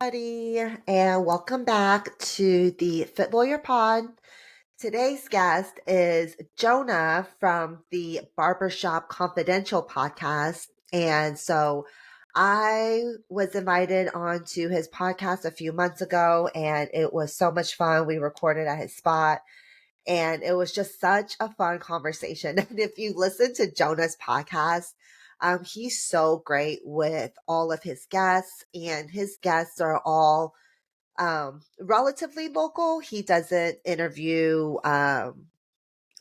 Buddy, and welcome back to the Fit Lawyer Pod. Today's guest is Jona from the Barbershop Confidential podcast. And so I was invited onto his podcast a few months ago, and it was so much fun. We recorded at his spot, and it was just such a fun conversation. And if you listen to Jonah's podcast, he's so great with all of his guests, and his guests are all relatively local. He doesn't interview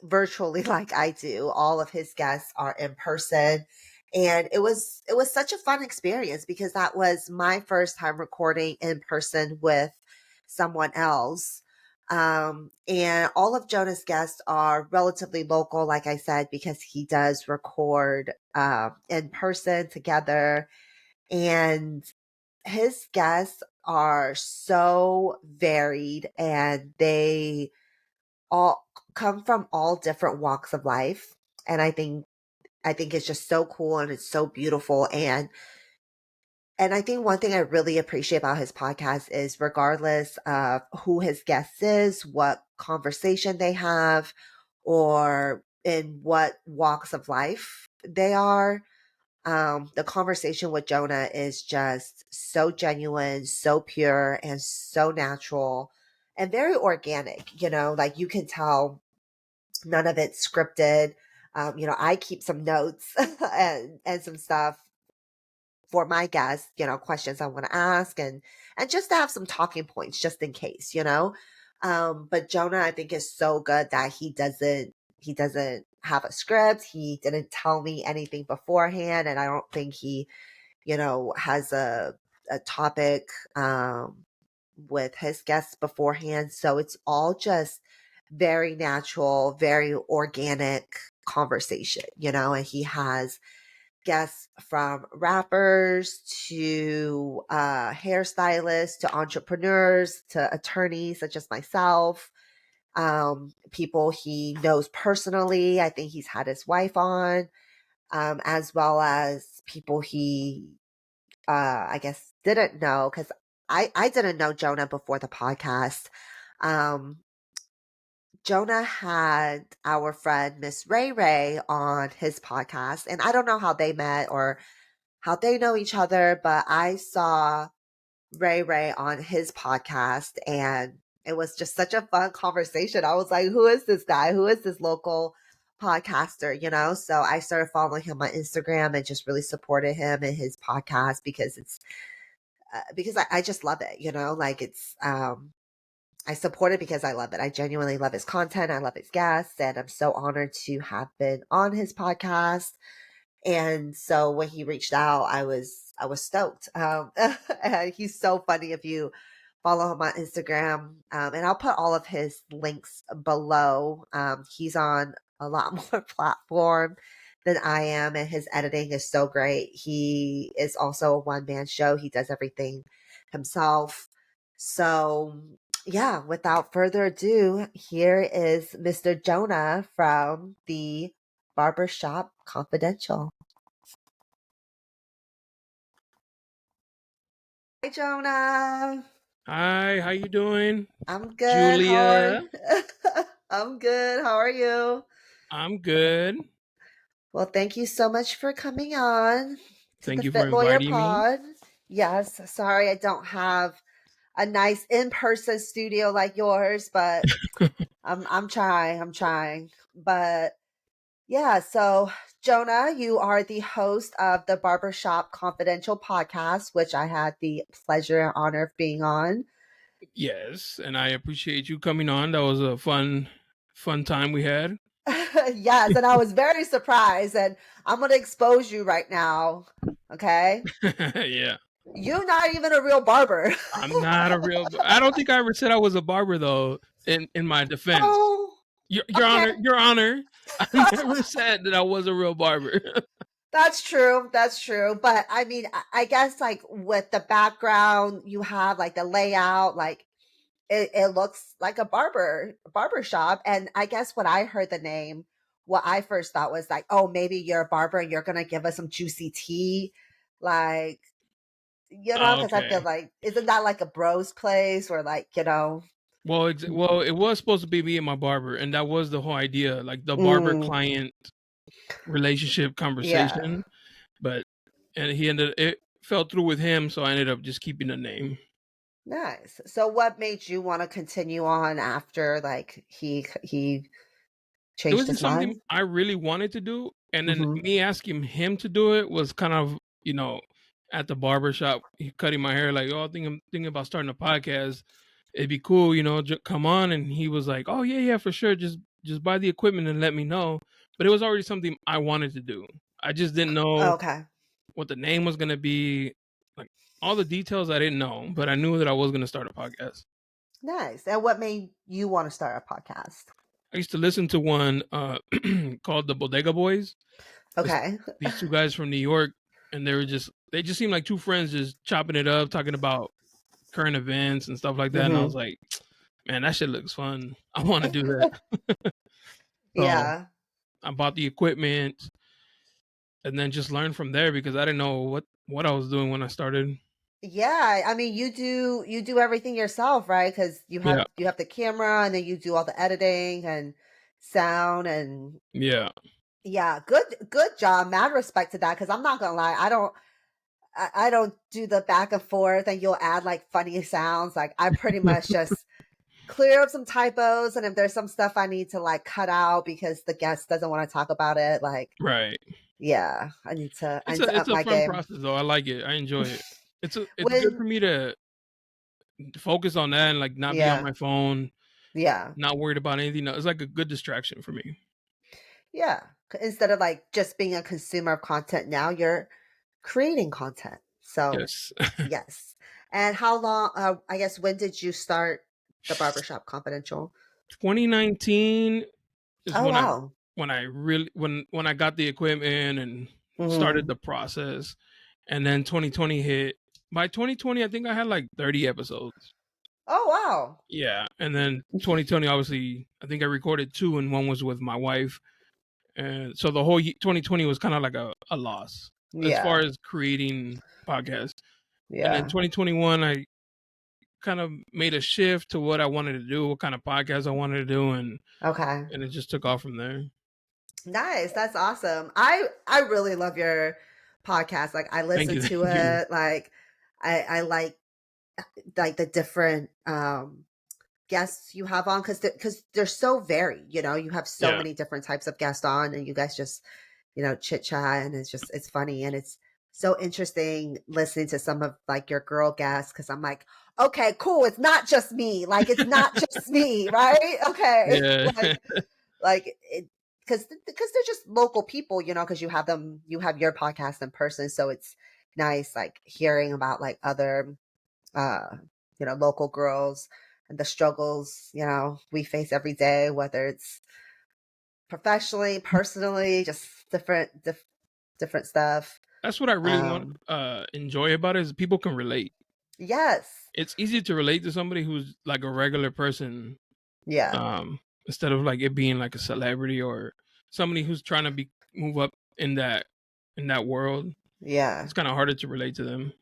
virtually like I do. All of his guests are in person. And it was such a fun experience because that was my first time recording in person with someone else. And all of Jonah's guests are relatively local, like I said, because he does record in person together. And his guests are so varied, and they all come from all different walks of life. And I think it's just so cool, and it's so beautiful. And I think one thing I really appreciate about his podcast is regardless of who his guest is, what conversation they have, or in what walks of life they are, the conversation with Jonah is just so genuine, so pure, and so natural and very organic. Like you can tell none of it's scripted. I keep some notes and some stuff for my guests, questions I want to ask, and just to have some talking points just in case, but Jonah, I think, is so good that he doesn't have a script. He didn't tell me anything beforehand, and I don't think he has a topic with his guests beforehand. So it's all just very natural, very organic conversation, and he has guests from rappers to hairstylists to entrepreneurs to attorneys such as myself, people he knows personally. I think he's had his wife on, as well as people he, I guess, didn't know, because I didn't know Jonah before the podcast. Um, Jonah had our friend Miss Ray Ray on his podcast, and I don't know how they met or how they know each other, but I saw Ray Ray on his podcast, and it was just such a fun conversation. I was like, who is this guy? Who is this local podcaster? So I started following him on Instagram and just really supported him and his podcast because I just love it, like I support it because I love it. I genuinely love his content. I love his guests, and I'm so honored to have been on his podcast. And so when he reached out, I was stoked. And he's so funny. If you follow him on Instagram, and I'll put all of his links below. He's on a lot more platform than I am, and his editing is so great. He is also a one man show. He does everything himself. So yeah, without further ado, here is Mr. Jonah from the Barbershop Confidential. Hi, Jonah. Hi, how you doing? I'm good. How are Julia? you? I'm good. How are you? I'm good. Well, thank you so much for coming on to the Thank you for Fit Lawyer inviting me. Pod. Yes, sorry I don't have a nice in-person studio like yours, but I'm trying. I'm trying. But yeah, so Jonah, you are the host of the Barbershop Confidential podcast, which I had the pleasure and honor of being on. Yes, and I appreciate you coming on. That was a fun time we had. Yes, and I was very surprised, and I'm going to expose you right now. Okay? Yeah. You're not even a real barber. I'm not a real I don't think I ever said I was a barber though in my defense. Oh, Your okay. honor, your honor. I never said that I was a real barber. That's true. That's true. But I mean, I guess like with the background you have, like the layout, like it looks like a barber shop. And I guess when I heard the name, what I first thought was like, oh, maybe you're a barber and you're gonna give us some juicy tea. Like, Oh, because I feel okay. like isn't that like a bros place where like, Well, well, it was supposed to be me and my barber, and that was the whole idea, like the barber mm, client relationship yeah. conversation. But and it fell through with him, so I ended up just keeping the name. Nice. So what made you want to continue on after like he It changed was just his something mind? I really wanted to do, and then Mhm. me asking him to do it was kind of, at the barbershop, he cutting my hair, like, "Oh, I'm thinking about starting a podcast. It'd be cool, come on." And he was like, "Oh yeah, yeah, for sure. Just buy the equipment and let me know." But it was already something I wanted to do. I just didn't know Okay. what the name was gonna be, like all the details I didn't know, but I knew that I was gonna start a podcast. Nice. And what made you want to start a podcast? I used to listen to one called the Bodega Boys. It's Okay. these two guys from New York, and they just seemed like two friends just chopping it up, talking about current events and stuff like that. And I was Mhm. like, man, that shit looks fun. I want to do that. So Yeah. I bought the equipment and then just learned from there because I didn't know what I was doing when I started. Yeah, I mean, you do everything yourself, right? Because Yeah, you have the camera, and then you do all the editing and sound, and yeah, yeah, good job. Mad respect to that. Because I'm not gonna lie, I don't do the back and forth, and you'll add like funny sounds. Like I pretty much just clear up some typos, and if there's some stuff I need to like cut out because the guest doesn't want to talk about it, like right. yeah, I need to It's up a my fun game. process though. I like it. I enjoy it. It's good for When me to focus on that and like not be on yeah, my phone, yeah. not worried about anything. It's like a good distraction for me. Yeah. Instead of like just being a consumer of content, now you're creating content. So, Yes. yes. And how long, I guess, when did you start the Barbershop Confidential? 2019 is Oh, wow. when I really when I got the equipment and started Hmm. the process, and then 2020 hit. By 2020, I think I had like 30 episodes. Oh, wow. Yeah, and then 2020, obviously, I think I recorded two, and one was with my wife, and so the whole 2020 was kind of like a loss as far Yeah. as creating podcasts. And then Yeah. 2021, I kind of made a shift to what I wanted to do, what kind of podcast I wanted to do, Okay. and it just took off from there. Nice. That's awesome. I really love your podcast. Like I Thank listen you, to thank you. it. Like I like the different guests you have on because they're so varied. You have so Yeah, many different types of guests on, and you guys just chit chat, and it's funny, and it's so interesting listening to some of like your girl guests because I'm like, okay, cool, it's not just me, like it's not just me, right? Okay, yeah, like it because they're just local people, because you have your podcast in person, so it's nice like hearing about like other uh, local girls and the struggles, we face every day, whether it's professionally, personally, just different stuff. that's what I really want Um, enjoy about it is people can relate. yes. It's easy to relate to somebody who's like a regular person, Yeah. um, instead of like it being like a celebrity or somebody who's trying to be move up in that world. Yeah. It's kind of harder to relate to them.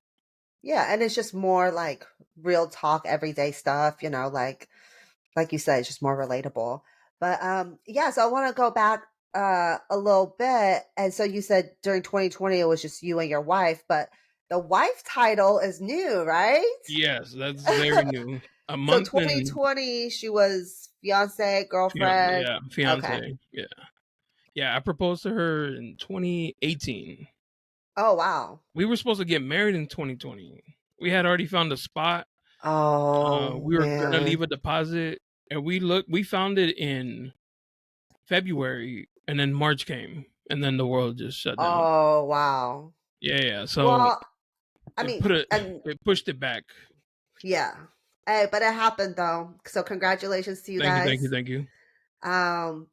Yeah. And it's just more like real talk, everyday stuff, like you said, it's just more relatable. But yeah, so I want to go back a little bit. And so you said during 2020 it was just you and your wife, but the wife title is new, right? Yes, that's very new. A So month and 2020 she was fiance, girlfriend. Okay. fiance. Yeah, yeah. I proposed to her in 2018. Oh wow. We were supposed to get married in 2020. We had already found a spot. Oh We were gonna leave man. a deposit, and we found it in February, and then March came, and then the world just shut down. Oh wow. Yeah, yeah. So Well, I it mean, and it pushed it back. yeah. Hey, but it happened though. So congratulations to you Thank you, thank you, guys. thank you. Um,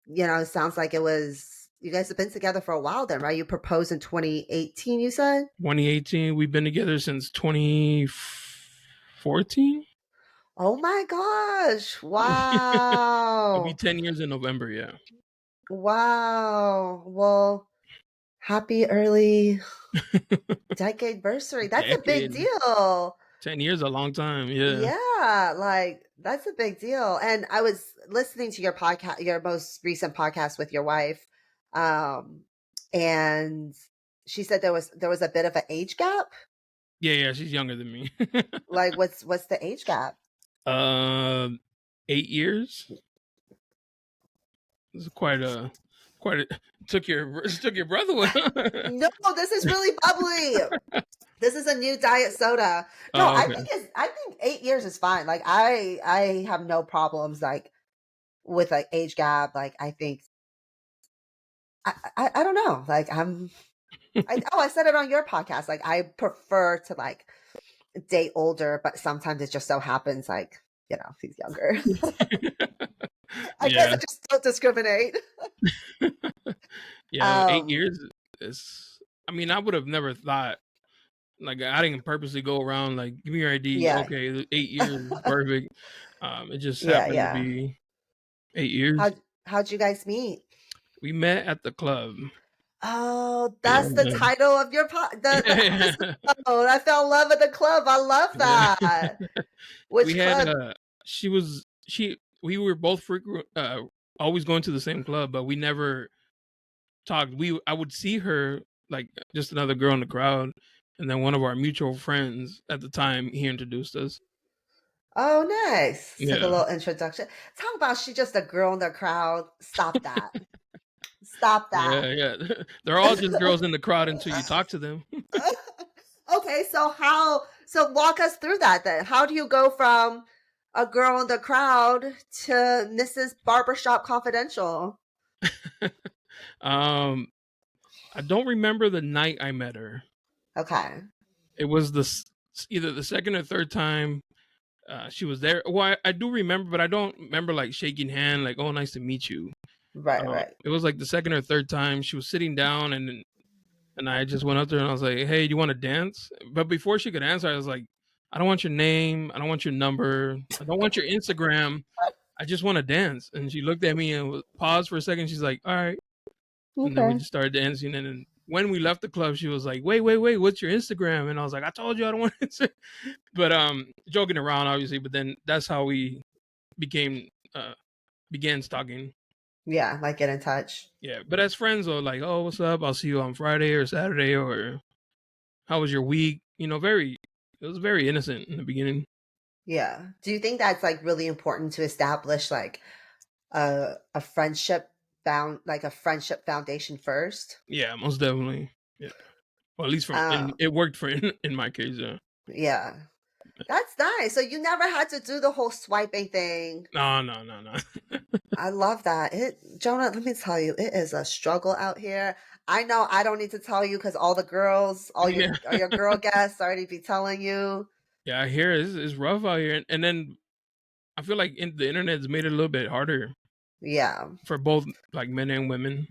it sounds like it was you guys have been together for a while then, right? You proposed in 2018, you said? 2018. We've been together since 2014. Oh my gosh. It'll be Wow. 10 years in November. Yeah. Wow. Well, Happy early decade anniversary. That's a big Decade. deal. 10 years, a long time. Yeah. Yeah, like that's a big deal. And I was listening to your podcast, your most recent podcast with your wife, um, and she said there was a bit of an age gap. Yeah, yeah. She's younger than me. Like, what's the age gap? um, 8 years. It's quite a took your breath away. No, this is really bubbly. This is a new diet soda. No, Oh, okay. I think 8 years is fine. Like I have no problems like with like age gap. Like I think I don't know. Like I said it on your podcast. Like I prefer to like date older, but sometimes it just so happens like, he's younger. I guess I Yeah. just don't discriminate. Yeah, eight Um years is. I mean, I would have never thought. Like, I didn't purposely go around like, give me your ID. yeah. Okay, 8 years is perfect. It just Yeah, happened to yeah. be 8 years. How'd you guys meet? We met at the club. Oh, Yeah, that's the title of your the yeah, episode. I fell in love with the club. I love yeah. that. We Which had club? she we were both frequent always going to the same club, but we never talked. I would see her like just another girl in the crowd, and then one of our mutual friends at the time he introduced us. Oh, nice. Took a Yeah, little introduction. Talk about she just a girl in the crowd. Stop that. Stop that. yeah, yeah. They're all just girls in the crowd until you talk to them. Okay, so walk us through that then. How do you go from a girl in the crowd to Mrs. Barbershop Confidential? um, I don't remember the night I met her. Okay. It was either the second or third time she was there. Well, I do remember, but I don't remember like shaking hand, like, "Oh, nice to meet you." Right, right. It was like the second or third time she was sitting down, and I just went up there and I was like, "Hey, do you want to dance?" But before she could answer, I was like, "I don't want your name. I don't want your number. I don't want your Instagram. I just want to dance." And she looked at me and paused for a second. She's like, "All right," and then we Okay. just started dancing. And then when we left the club, she was like, "Wait, wait, wait. What's your Instagram?" And I was like, "I told you I don't want to." But joking around, obviously. But then that's how we became began stalking. Yeah, like get in touch. Yeah, but as friends, though, like, "Oh, what's up? I'll see you on Friday or Saturday," or "How was your week?" It was very innocent in the beginning. Yeah. Do you think that's like really important to establish like a friendship a friendship foundation first? Yeah, most definitely. Yeah, well, at least Um it worked for in my case. Yeah. yeah. That's nice. So you never had to do the whole swiping thing. No, no, no, no. I love that. Jonah, let me tell you, it is a struggle out here. I know I don't need to tell you because all the girls, Yeah, all your girl guests already be telling you. yeah. I hear it's rough out here, and then I feel like the internet's made it a little bit harder Yeah. for both like men and women.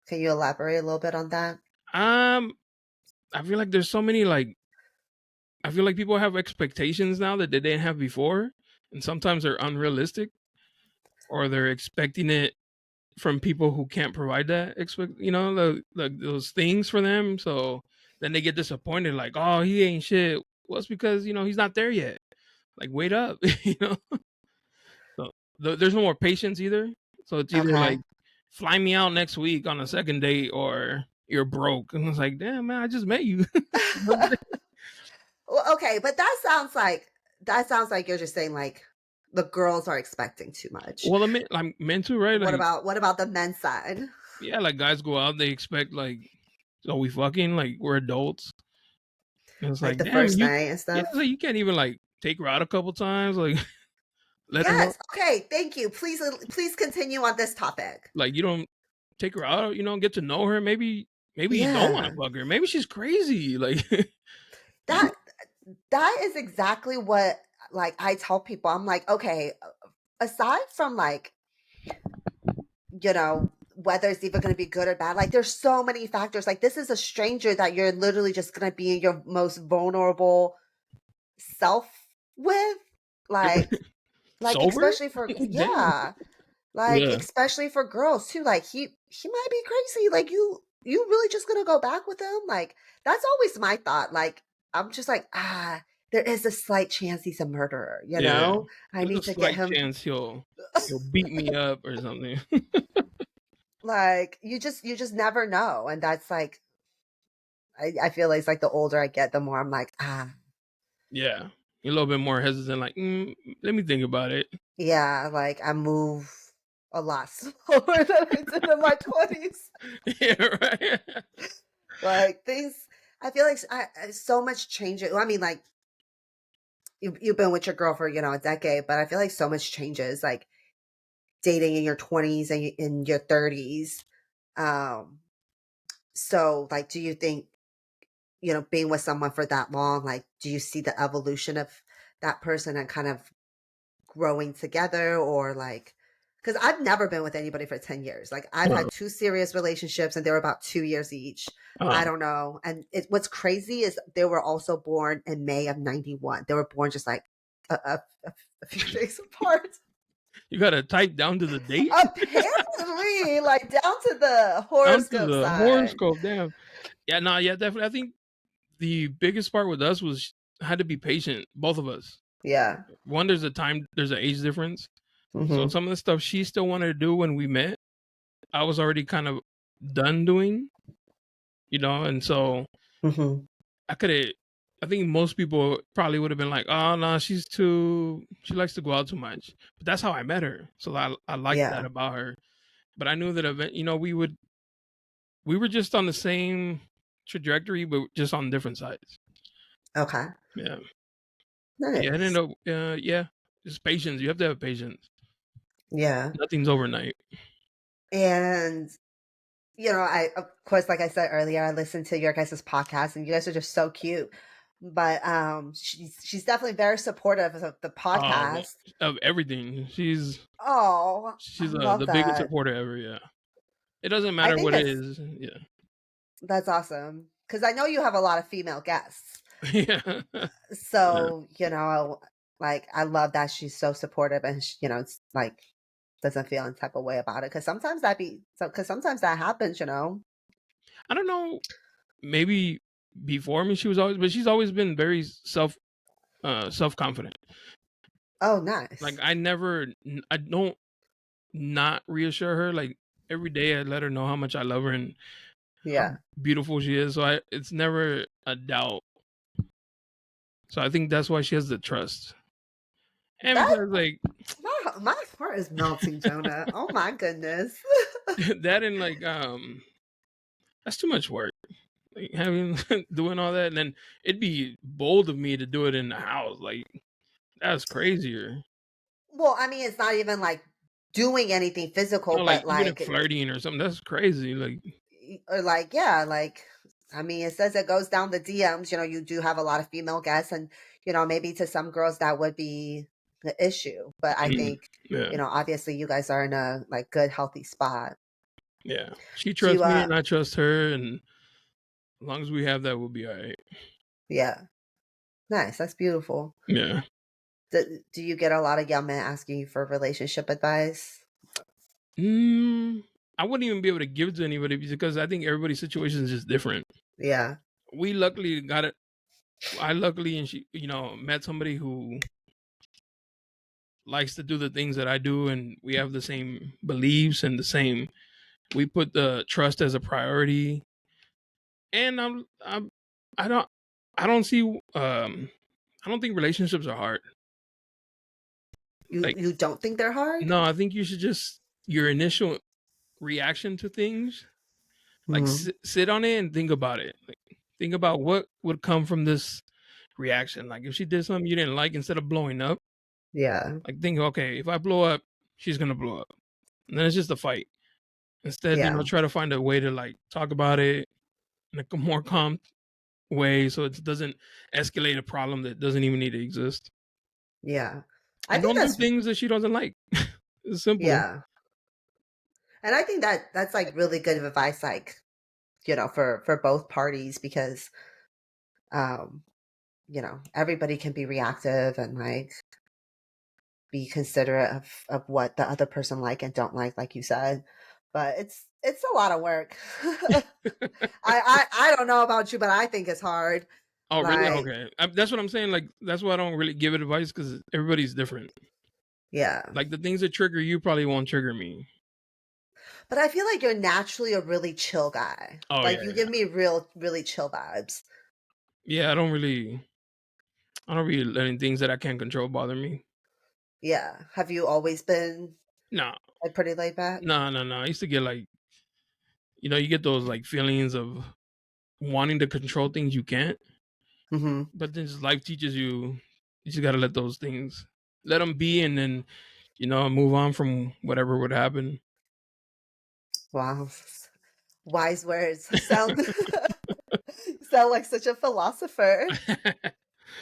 Can you elaborate a little bit on that? Um, I feel like there's so many like I feel like people have expectations now that they didn't have before, and sometimes they're unrealistic, or they're expecting it from people who can't provide that those things for them. So then they get disappointed, like, "Oh, he ain't shit." Well, it's because he's not there yet. Like, wait up, you know. So there's no more patience either. So it's either like, Okay. fly me out next week on a second date, or you're broke. And it's like, damn man, I just met you. Well, okay, but that sounds like you're just saying like the girls are expecting too much. Well, I'm meant to, right? Like, What about the men's side? yeah, like guys go out, they expect like, so we fucking like we're adults. And it's Like like, the damn, first night and yeah, stuff? so you can't even like take her out a couple times, like let her know, Yes. Okay, thank you. Please continue on this topic. like you don't take her out, get to know her. Maybe you don't want to Yeah. fuck her. Maybe she's crazy. Like, That that is exactly what like I tell people. I'm like, okay, aside from like, whether it's even going to be good or bad, like there's so many factors. Like this is a stranger that you're literally just going to be in your most vulnerable self with. Like sober. especially for Damn. yeah, like Yeah. especially for girls too. Like he might be crazy. Like you really just gonna go back with him? Like, that's always my thought. Like, I'm just like, there is a slight chance he's a murderer, you Yeah. know? I There's a need to get slight him. chance he'll beat me up or something. Like, you just never know. And that's like, I feel like it's like the older I get, the more I'm like, Yeah. You're a little bit more hesitant, like, let me think about it. yeah, like I move a lot slower than I did in my 20s. Yeah, right. Like things, I feel like so much changes. I mean, like you've been with your girl for, a decade, but I feel like so much changes, like dating in your 20s and in your 30s. Um, so like, do you think, being with someone for that long, like, do you see the evolution of that person and kind of growing together, or like, because I've never been with anybody for 10 years. Like I've Uh, had two serious relationships and they were about 2 years each. I uh, don't know. And what's crazy is they were also born in May of 91. They were born just like a few days apart. you gotta type down to the date, Apparently, like down to the down to horoscope the sign. horoscope. Damn. Yeah, no, yeah, definitely. I think the biggest part with us was had to be patient, both of us. Yeah. One, there's an age difference. So Hmm. some of the stuff she still wanted to do when we met, I was already kind of done doing, and so Hmm. I could have. I think most people probably would have been like, "Oh no, she likes to go out too much." But that's how I met her, so I liked that Yeah. about her. But I knew that we were just on the same trajectory, but just on different sides. Okay. Yeah, yeah. I didn't Nice. know. Yeah, just patience. You have to have patience. Yeah. Nothing's overnight. And I, of course, like I said earlier, I listened to your guys' podcast and you guys are just so cute. But she's definitely very supportive of the Oh, podcast. of everything. She's Oh, I she's love the biggest that. supporter ever. Yeah, it doesn't I matter think what it is. Yeah, that's awesome. Because I know you have a lot of female guests. yeah, yeah. So, like I love that she's so supportive and it's like doesn't feel any type of way about it. Because sometimes that happens. I don't know. Maybe before me, but she's always been very self confident. Oh, Like nice. I don't not reassure her. Like every day, I let her know how much I love her and how Yeah. beautiful she is. So it's never a doubt. So I think that's why she has the trust. And That besides, like my heart is melting, Jonah. Oh my goodness. that, and like that's too much work. Like having doing all that, and then it'd be bold of me to do it in the house. Like that's crazier. Well, I mean, it's not even like doing anything physical, Like but even if like, flirting or something, that's crazy. Like, or like, yeah, like, I mean, it says it goes down the DMs. You do have a lot of female guests, and maybe to some girls that would be the issue. But I mm, think, yeah, obviously, you guys are in a like good, healthy spot. yeah. She Do you? trusts me, and I trust her, and as long as we have that, we'll be all right. Yeah, nice. That's beautiful. Yeah. Do you get a lot of young men asking you for relationship advice? Mm, I wouldn't even be able to give it to anybody because I think everybody's situation is just different. Yeah. We luckily got it. I luckily and she, met somebody who likes to do the things that I do, and we have the same beliefs and the same. We put the trust as a priority, and I don't, I don't see, I don't think relationships are hard. You Like, you don't think they're hard? no, I think you should just your initial reaction to things, like Mhm. sit on it and think about it. Like, think about what would come from this reaction. Like, if she did something you didn't like, instead of blowing up, Yeah. like think, okay, if I blow up, she's gonna blow up, and then it's just a fight. Instead, Yeah. try to find a way to like talk about it in a more calm way, so it doesn't escalate a problem that doesn't even need to exist. Yeah. I And think don't do that's things that she doesn't like. It's simple. yeah. And I think that that's like really good advice, like, for both parties, because um, everybody can be reactive and like be considerate of what the other person like and don't like you said. But It's a lot of work. I don't know about you, but I think it's hard. Oh, really? Like, Okay. That's what I'm saying. Like, that's why I don't really give advice because everybody's different. yeah. Like, the things that trigger you probably won't trigger me. But I feel like you're naturally a really chill guy. Oh, yeah, Like you yeah. give me real, really chill vibes. Yeah, I don't really letting things that I can't control bother me. Yeah. Have you always been No, like pretty laid back? no, no, no. I used to get like, you get those like feelings of wanting to control things you can't, Mm-hmm. but then just life teaches you, you just gotta let those things, let them be, and then, move on from whatever would happen. Wow. Wise words. Sound like such a philosopher.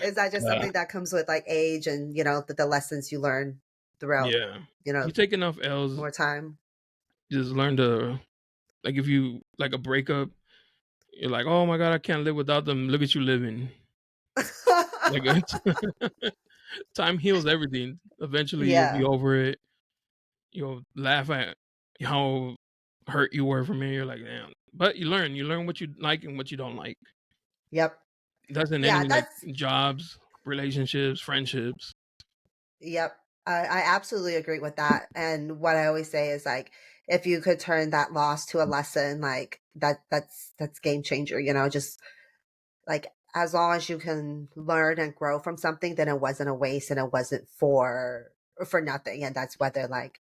Is that just Yeah, something that comes with like age and the lessons you learn throughout, yeah. you You know, take enough L's, more time? just learn to, like, if you like a breakup, you're like, oh my god, I can't live without them. Look at you living. Like, time heals everything. Eventually, you'll be Yeah. over it. You'll laugh at how hurt you were from it. You're like, damn. But you learn. You learn what you like and what you don't like. Yep. That's in Yeah, any like that's jobs, relationships, friendships. yep. I absolutely agree with that. And what I always say is like if you could turn that loss to a lesson, like that's game changer, just like as long as you can learn and grow from something, then it wasn't a waste and it wasn't for nothing. And that's whether like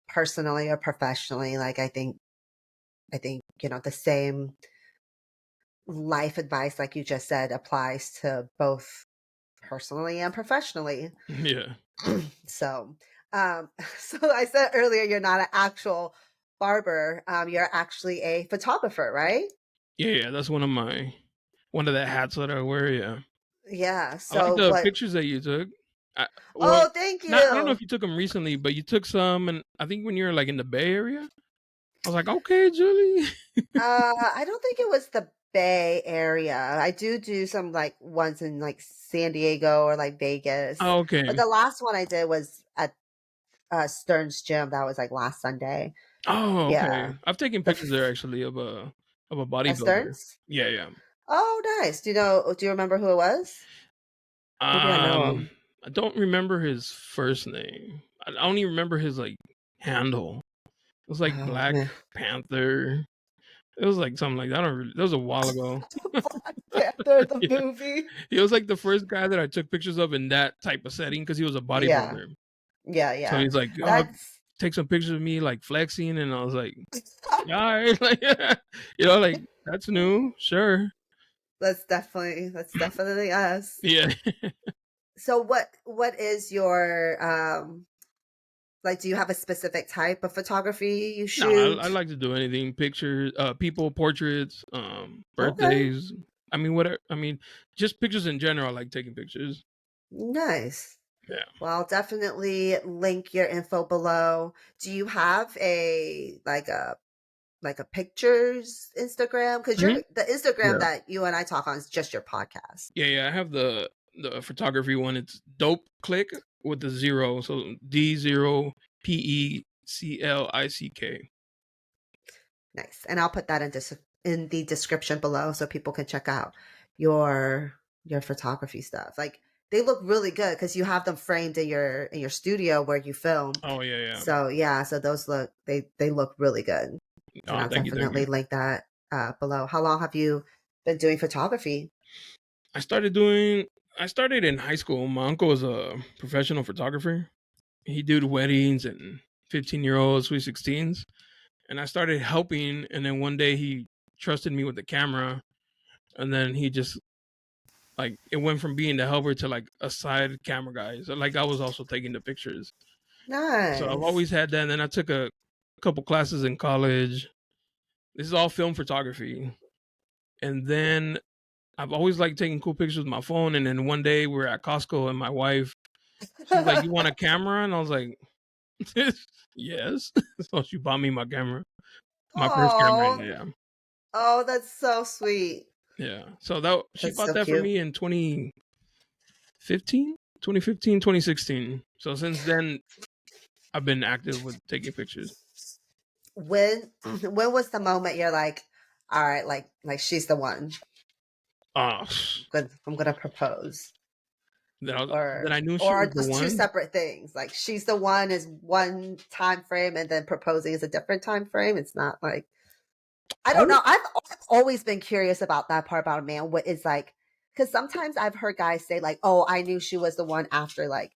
personally or professionally. Like I think, the same life advice, like you just said, applies to both personally and professionally. Yeah. So, um, so I said earlier, you're not an actual barber. You're actually a photographer, right? Yeah, yeah. That's one of the hats that I wear. Yeah. Yeah. I like So the what? pictures that you took. Well, Oh, thank not I don't know you. if you took them recently, but you took some, and I think when you were like in the Bay Area, I was like, okay, Julie. I don't think it was the Bay Area. I do some like ones in like San Diego or like Vegas, Oh, but okay. the last one I did was at Stern's Gym. That was like last Sunday. Oh, Yeah. okay. I've taken The pictures there actually of a at bodybuilder. Stern's? Yeah, yeah. Oh, nice. Do you remember who it was? Maybe I know Um, him. I don't remember his first name. I only remember his like handle. It was like Oh Black man. Panther. It was like something like that. I don't really, that was a while ago. Black Panther, the Yeah. movie. He was like the first guy that I took pictures of in that type of setting because he was a Yeah. bodybuilder. Yeah, So yeah. he's like, "Oh, That's take some pictures of me like flexing," and I was like, "Yeah, all right." Like, like that's new, sure. that's definitely us. Yeah. So what is your like do you have a specific type of photography you No, I shoot? like to do anything. Pictures, people, portraits, Okay. birthdays. I mean, whatever. I mean, just pictures in general. I like taking pictures. Nice. Yeah. Well, I'll definitely link your info below. Do you have a pictures Instagram? Because Hmm. the Instagram Yeah. that you and I talk on is just your podcast. Yeah, yeah. I have the photography one. It's dope click with the zero, so D0PECLICK. Nice. And I'll put that in the description below so people can check out your your photography stuff. Like they look really good because you have them framed in your studio where you film. Oh yeah, yeah. So yeah, so those they look really good. And Oh, I'll thank you, thank you. definitely link that below. How long have you been doing photography? I started doing. I started in high school. My uncle was a professional photographer. He did weddings and 15-year-olds, sweet 16s, and I started helping. And then one day he trusted me with the camera, and then he just like it went from being the helper to like a side camera guy. So like I was also taking the pictures. So I've Nice. always had that. And then I took a couple classes in college. This is all film photography. And then I've always liked taking cool pictures with my phone. And then one day we were at Costco and my wife, she's like, "You want a camera?" And I was like, "Yes." So she bought me my camera, my first camera. Oh, Yeah, oh, that's so sweet. yeah. So that she That's bought so that for cute. me in 2015, 2015, 2016. So since then, I've been active with taking pictures. when when was the moment you're like, all right, like she's the one. Uh, I'm gonna propose. that I knew Or she are was the those two one. separate things? Like she's the one is one time frame and then proposing is a different time frame. It's not like I I don't was, know. I've always been curious about that part about a man. What is like because sometimes I've heard guys say like, "Oh, I knew she was the one after like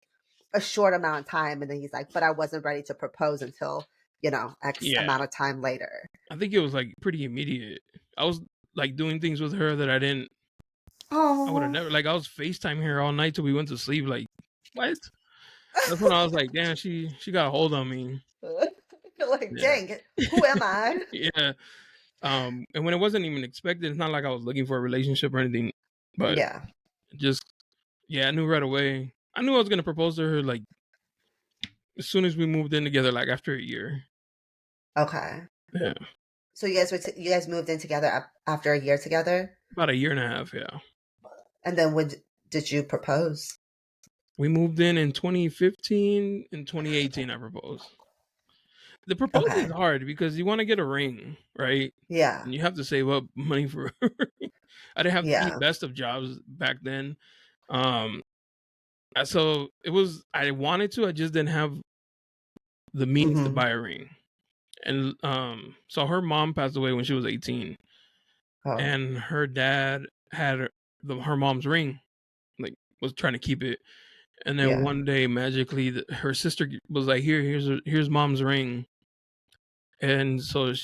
a short amount of time," and then he's like, "But I wasn't ready to propose until X yeah. amount of time later." I think it was like pretty immediate. I was like doing things with her that I would have Oh, never, like, I was FaceTime her all night till we went to sleep. Like, what? That's when I was like, damn, she got a hold on me. like Yeah. dang it, who am I? Yeah. And when it wasn't even expected, it's not like I was looking for a relationship or anything, but Yeah. just, yeah, I knew right away. I knew I was gonna propose to her like as soon as we moved in together, like after a year. Okay. Yeah, So you guys moved in together after a year together, about a year and a half. Yeah, and then when did you propose? we moved in 2015. In 2018, I proposed. The proposal is Okay. hard because you want to get a ring, right? Yeah. And you have to save up money for. I didn't have the Yeah. best of jobs back then, um. So it was. I wanted to. I just didn't have the means to Mm-hmm. buy a ring. And so her mom passed away when she was 18, Oh. and her dad had her mom's ring, like was trying to keep it. And then Yeah. one day, magically, her sister was like, here's mom's ring." And so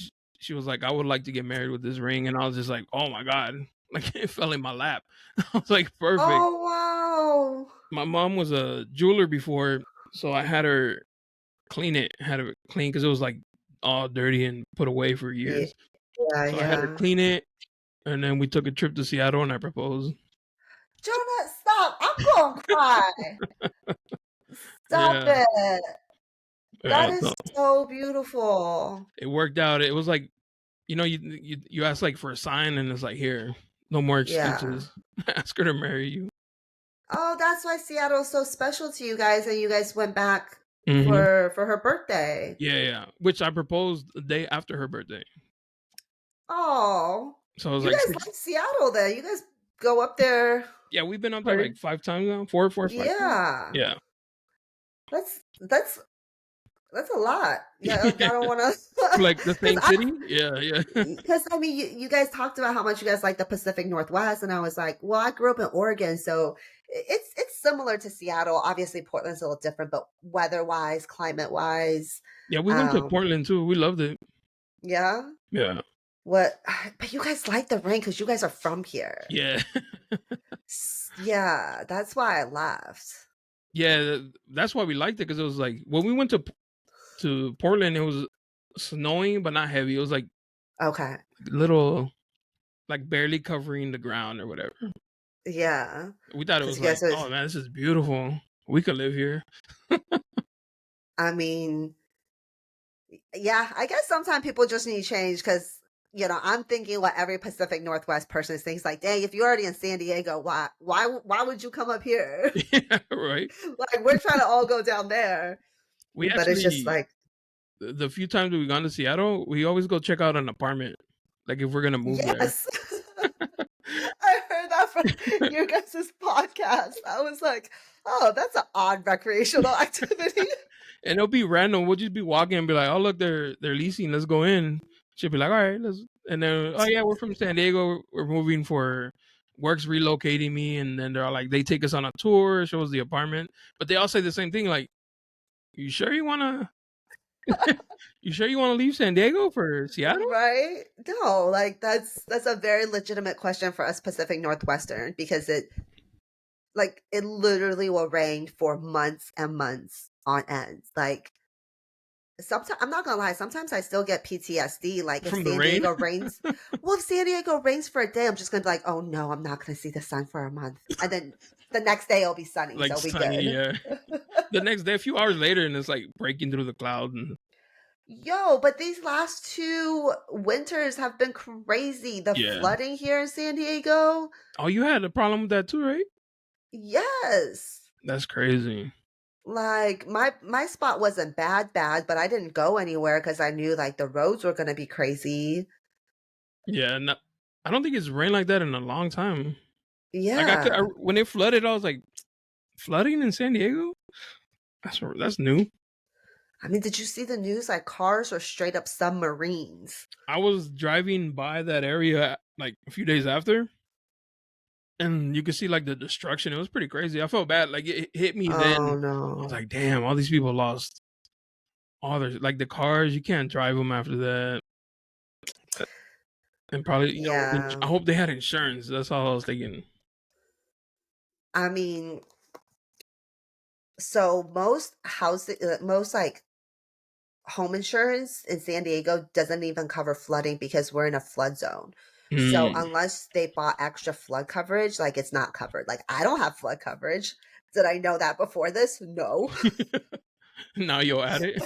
she was like, "I would like to get married with this ring." And I was just like, "Oh my god!" Like it fell in my lap. I was like, "Perfect." Oh wow. My mom was a jeweler before, so I had her clean it, had it clean because it was like all dirty and put away for Yeah. years. Yeah. So I had her Yeah. clean it, and then we took a trip to Seattle, and I proposed. Jonah, stop! I'm gonna cry. Stop Yeah, it. That yeah. is So so beautiful. it worked out. It was like you ask like for a sign, and it's like here, no more Yeah. excuses. Ask her to marry you. Oh, that's why Seattle's so special to you guys, and you guys went back Hmm. for her birthday. Yeah, yeah. Which I proposed the day after her birthday. Oh, So it was you like guys six. like Seattle then. You guys go up there Yeah, we've been up there pretty like 5 times now, four or 5 times. yeah. Yeah. That's that's a lot. Yeah, like I don't want to Like the cuz same city. Yeah, yeah. because I mean you guys talked about how much you guys like the Pacific Northwest and I was like, well, I grew up in Oregon, so it's similar to Seattle. Obviously Portland's a little different, but weather-wise, climate-wise, Yeah, we went to um Portland too. We loved it. yeah. Yeah. What but you guys like the rain cuz you guys are from here. Yeah. Yeah, that's why I laughed. Yeah, that's why we liked it because it was like when we went to Portland, it was snowing but not heavy. It was like Okay. little, like barely covering the ground or whatever. Yeah. We thought it Cuz was you guys like, was oh man, this is beautiful. We could live here. I mean, yeah, I guess sometimes people just need change because I'm thinking what every Pacific Northwest person thinks like, dang, if you're already in San Diego, why would you come up here? Yeah, right. Like we're trying to all go down there. We But it's just actually like, the few times we've gone to Seattle, we always go check out an apartment, like if we're gonna move there. yes. I heard that from your guys' podcast. I was like, oh, that's an odd recreational activity. And it'll be random. We'll just be walking and be like, "Oh look, they're leasing. Let's go in." She'll be like, "All right, let's." And then, "Oh yeah, we're from San Diego. We're moving for work's relocating me." And then they're all like, they take us on a tour, show us the apartment, but they all say the same thing, like, "You sure you wanna? You sure you wanna leave San Diego for Seattle?" Right? No, like that's a very legitimate question for us Pacific Northwestern because it literally will rain for months and months on end. Like sometimes I'm not gonna lie, sometimes I still get PTSD. Like if From the San rain, Diego rains, well, if San Diego rains for a day, I'm just gonna be like, oh no, I'm not gonna see the sun for a month. And then the next day it'll be sunny, like so we sunny, good. yeah. The next day, a few hours later, and it's like breaking through the cloud. And Yo, but these last two winters have been crazy. The yeah. flooding here in San Diego. Oh, you had a problem with that too, right? Yes. That's crazy. Like my spot wasn't bad, but I didn't go anywhere because I knew like the roads were gonna be crazy. Yeah, no, I don't think it's rained like that in a long time. Like Yeah. when it flooded, I was like, flooding in San Diego? That's new. I mean, did you see the news? Like cars were straight up submarines. I was driving by that area like a few days after, and you could see like the destruction. It was pretty crazy. I felt bad. Like it hit me then. Oh I was no. like, damn, all these people lost all their like the cars. You can't drive them after that. And probably I Yeah. hope they had insurance. That's all I was thinking. I mean, so most housing, most like home insurance in San Diego doesn't even cover flooding because we're in a flood zone. So Mm. unless they bought extra flood coverage, like it's not covered. Like I don't have flood coverage. Did I know that before this? No. Now you're at it.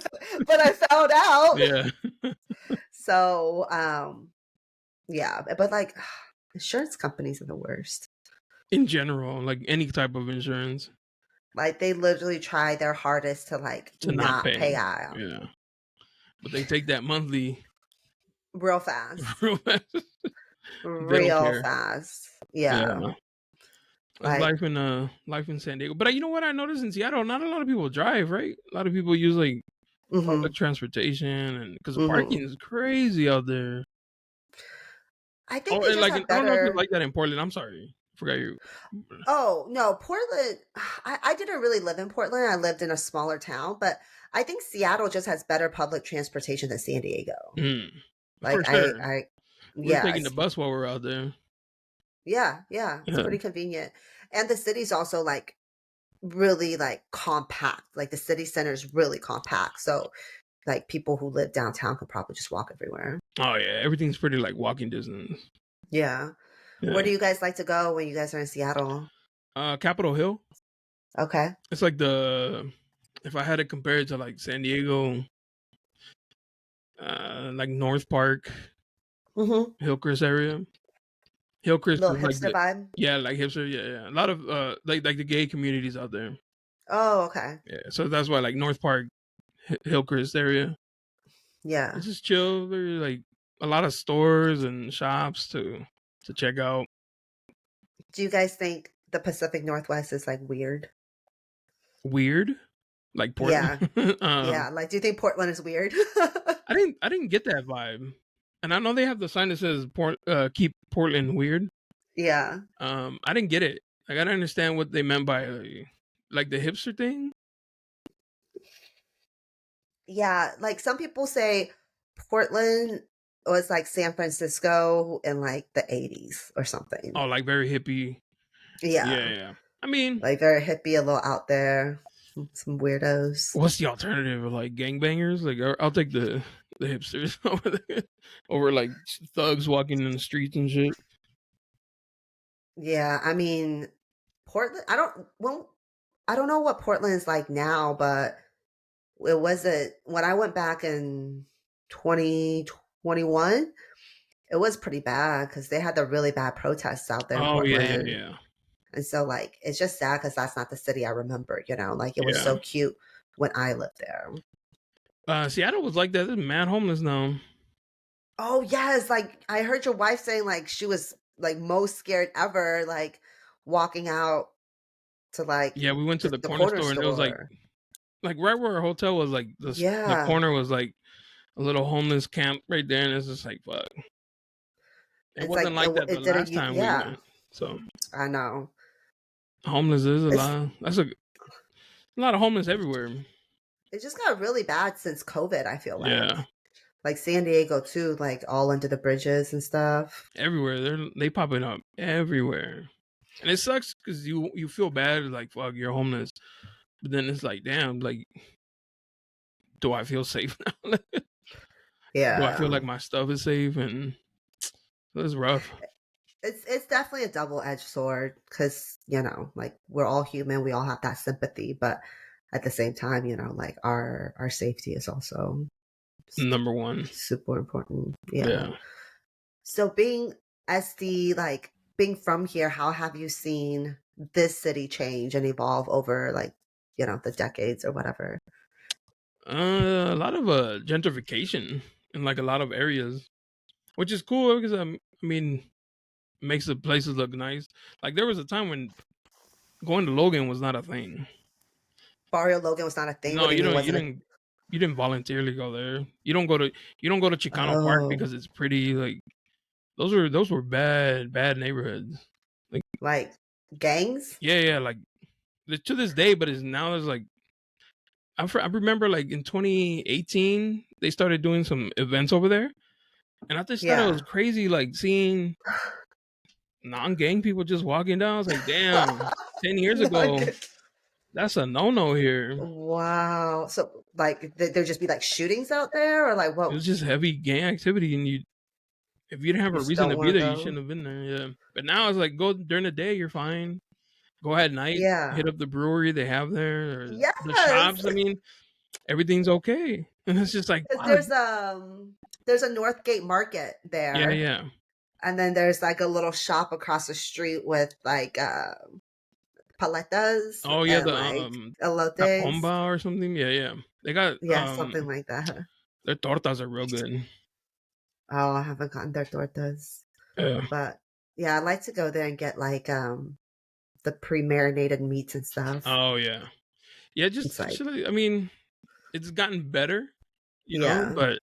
But I found out. Yeah. So, yeah, but like insurance companies are the worst. In general, like any type of insurance Like they literally try their hardest to like to not not pay pay. out Yeah. But they take that monthly real fast. real fast. They don't Real care. fast. Yeah. Yeah. That's Like, life in San Diego. But you know what I noticed in Seattle? Not a lot of people drive, right? A lot of people use like public mhm. transportation, and because the parking Mhm. is crazy out there. I think Oh, they and just like have I don't know if you better. like that in Portland. I'm sorry, forgot you. Oh, no, Portland. I didn't really live in Portland. I lived in a smaller town, but I think Seattle just has better public transportation than San Diego. Mm, for Like sure. We were taking the yes. bus while we were out there. Yeah, yeah, it's Yeah. pretty convenient. And the city's also like really like compact. Like the city center is really compact. So like people who live downtown could probably just walk everywhere. Oh yeah, everything's pretty like walking distance. Yeah. Where Yeah. do you guys like to go when you guys are in Seattle? Capitol Hill. Okay. It's like the if I had to compare it to like San Diego, like North Park, Mm-hmm. Hillcrest area. Hillcrest Little is like hipster the vibe. yeah, like hipster, yeah, yeah. A lot of like the gay communities out there. Oh, okay. Yeah, so that's why like North Park, Hillcrest area. Yeah. It's just chill. There's like a lot of stores and shops to check out. Do you guys think the Pacific Northwest is like weird? Weird, like Portland. Yeah. Yeah. Like, do you think Portland is weird? I didn't get that vibe, and I know they have the sign that says keep Portland weird. Yeah. I didn't get it. I gotta understand what they meant by like the hipster thing. Yeah. Like some people say Portland was like San Francisco in like the 80s or something. Oh, like very hippie. Yeah, Yeah. yeah. I mean, Like very hippie, a little out there. Some weirdos. what's the alternative? Like gangbangers? Like I'll take the hipsters over like thugs walking in the streets and shit. Yeah. I mean, Portland, I don't know what Portland is like now, but it wasn't when I went back in 2021, it was pretty bad because they had the really bad protests out there in Oh yeah, yeah, Portland. yeah, And so, like, it's just sad because that's not the city I remember, like it was yeah. so cute when I lived there. Seattle was like that. There's mad homeless now. Oh, yes. Like, I heard your wife saying, like, she was like most scared ever, like, walking out to like Yeah, we went to the the corner corner store and it was store. like right where our hotel was, like the Yeah. corner was like a little homeless camp right there, and it's just like fuck. It It's wasn't like, like that the it didn't, last time we yeah, went. So I know. homeless is a It's, lot. That's a lot of homeless everywhere. it just got really bad since COVID, I feel like. Yeah, Like San Diego too, like all under the bridges and stuff. everywhere. They popping up everywhere, and it sucks because you feel bad like fuck you're homeless, but then it's like damn, like do I feel safe now? Do I feel Yeah. like my stuff is safe? And it's rough. It's definitely a double-edged sword because, like we're all human, we all have that sympathy, but at the same time, like our safety is also Number one. super important. Yeah. Yeah. So being SD, like being from here, how have you seen this city change and evolve over like the decades or whatever. A lot of gentrification in like a lot of areas, which is cool because I mean, makes the places look nice. Like there was a time when going to Logan was not a thing. Barrio Logan was not a thing. What No, do you mean? you Wasn't a didn't you didn't voluntarily go there. You don't go to Chicano Park Oh, because it's pretty like those were bad neighborhoods. Like like gangs? yeah, like to this day, but it's now there's like I remember like in 2018 they started doing some events over there, and I just thought it was Yeah. crazy like seeing non-gang people just walking down. I was like, damn, 10 years Not ago good. that's a no-no here. Wow. So like there'd just be like shootings out there, or like It what? was just heavy gang activity, and if you didn't have You a just reason don't to be want to there, you go. shouldn't have been there. Yeah, but now it's like go during the day, you're fine. Go at night, Yeah. hit up the brewery they have there, or the Yes. shops. I mean, everything's okay, and it's just like, 'Cause fuck. there's a Northgate Market Yeah, there, yeah. and then there's like a little shop across the street with like paletas Oh yeah, and the like elotes. Tacomba or something. Yeah, yeah. They got Yeah, something like that. their tortas are real good. Oh, I haven't gotten their tortas. Yeah. But yeah, I like to go there and get like the pre-marinated meats and stuff. Oh yeah. Yeah, It's just like, I mean, it's gotten better, yeah. but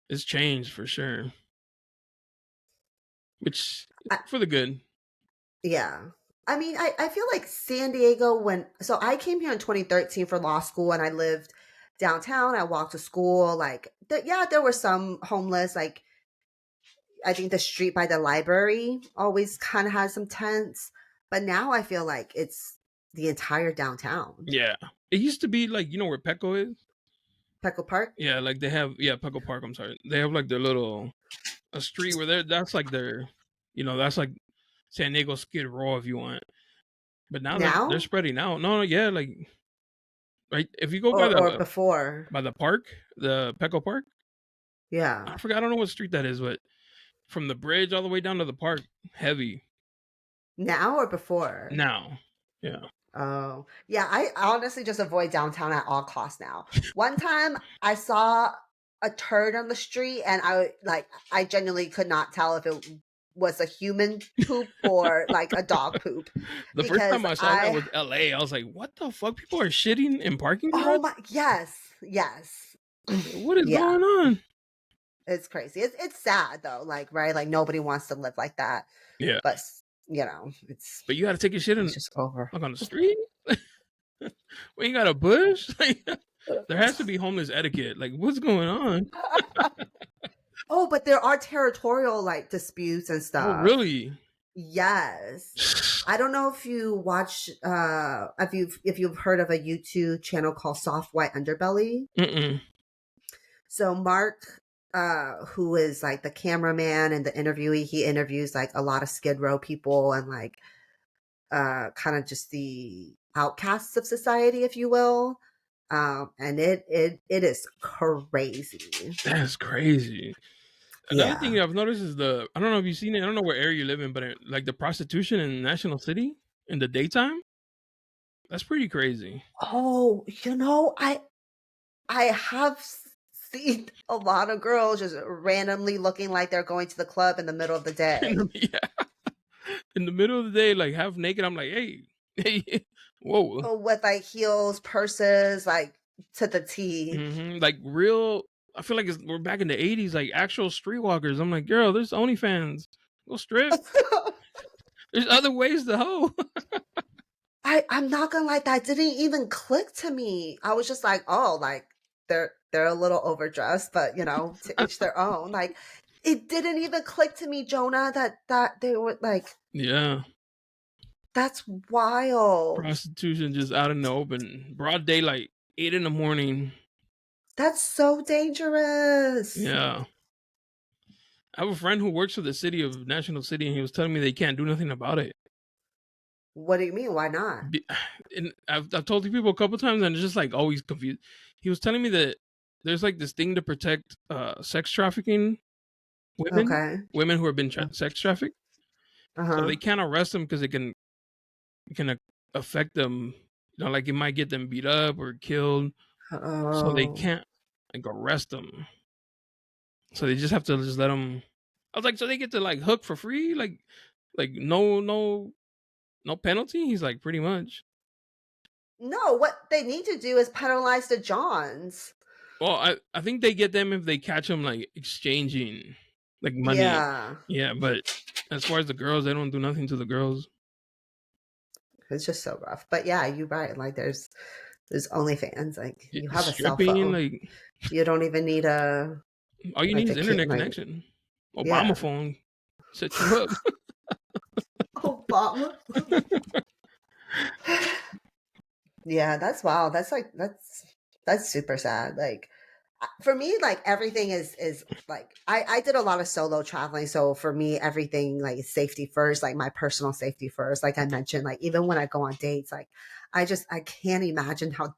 it's changed for sure, which I, for the good. yeah. I mean, I feel like San Diego so I came here in 2013 for law school and I lived downtown. I walked to school. Like, yeah, there were some homeless. Like, I think the street by the library always kind of has some tents. But now I feel like it's the entire downtown. Yeah. It used to be like where Petco is? Petco Park? Yeah, like they have Petco Park, I'm sorry. They have like their little a street where that's like their that's like San Diego Skid Row if you want. But now they're Now? spreading out. No, yeah, like right if you go Or before? by the park, the Petco Park, Yeah. I forgot I don't know what street that is, but from the bridge all the way down to the park, heavy. Now or before? Now. Yeah. Oh, yeah. I honestly just avoid downtown at all costs now. One time I saw a turd on the street and I genuinely could not tell if it was a human poop or like a dog poop The first because time I saw that was LA. I was like, what the fuck? People are shitting in parking oh garages? my, yes, yes. I was like, what is Yeah, going on? it's crazy. It's sad though, like, right? Like nobody wants to live like that, Yeah. but it's But you gotta take your shit it's in just over. like on the street? We ain't got a bush? Like there has to be homeless etiquette. Like what's going on? Oh, but there are territorial like disputes and Oh stuff. really? Yes. I don't know if you watch if you've heard of a YouTube channel called Soft White Underbelly. Mm-mm. So Mark who is like the cameraman and the interviewee, he interviews like a lot of Skid Row people and like kind of just the outcasts of society, if you will. And it is crazy. That's crazy. Another thing Yeah. I've noticed is I don't know if you've seen it. I don't know what area you live in, but like the prostitution in National City in the daytime, that's pretty crazy. Oh, I have seen a lot of girls just randomly looking like they're going to the club in the middle of the day Yeah, in the middle of the day, like half naked. I'm like, hey, hey, whoa, with like heels, purses, like to the T. like real. I feel like we're back in the '80s, like actual streetwalkers. I'm like, girl, there's OnlyFans. Go strip. There's other ways to hoe. I'm not gonna lie, that didn't even click to me. I was just like, oh, like they're a little overdressed, but to each their own. Like it didn't even click to me, Jonah, that they were like, Yeah, that's wild. prostitution just out in the open, broad daylight, 8 in the morning. That's so dangerous. Yeah. I have a friend who works for the city of National City, and he was telling me they can't do nothing about it. What do you mean? Why not? And I've told people a couple times, and it's just like always confused. He was telling me that there's like this thing to protect sex trafficking Okay. women who have been sex trafficked. So Uh-huh. they can't arrest them because it can affect them like it might get them beat up or killed, so they Oh. can't like arrest them. So they just have to just let them. I was like, so they get to like hook for free, like no penalty. He's like, pretty much. No, what they need to do is penalize the Johns. Well, I think they get them if they catch them like exchanging like money. Yeah. Yeah, but as far as the girls, they don't do nothing to the girls. It's just so rough. But yeah, you're right. Like there's OnlyFans. Like Yeah, you have a cell stripping, phone. like You don't even need a all you need like is a kid internet like connection. Obama yeah. phone set you up. Obama. Yeah, that's wild. That's like that's super sad. Like for me, like everything is like I did a lot of solo traveling, so for me everything like is safety first, like my personal safety first. Like I mentioned, like even when I go on dates, like I can't imagine how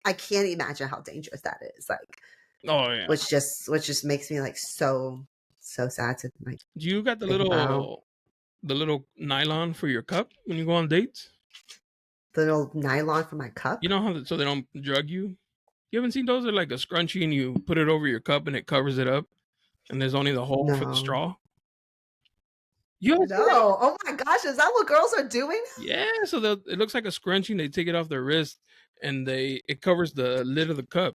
I can't imagine how dangerous that is. Like Oh yeah. which just makes me like so sad to like Do you got think about the little nylon for your cup when you go on dates? the little nylon for my cup. You know how so they don't drug you. You haven't seen those? They're like a scrunchie, and you put it over your cup, and it covers it up, and there's only the hole for the No. straw. You haven't seen that? No. Oh my gosh, is that what girls are doing? Yeah. So it looks like a scrunchie. And they take it off their wrist, and it covers the lid of the cup,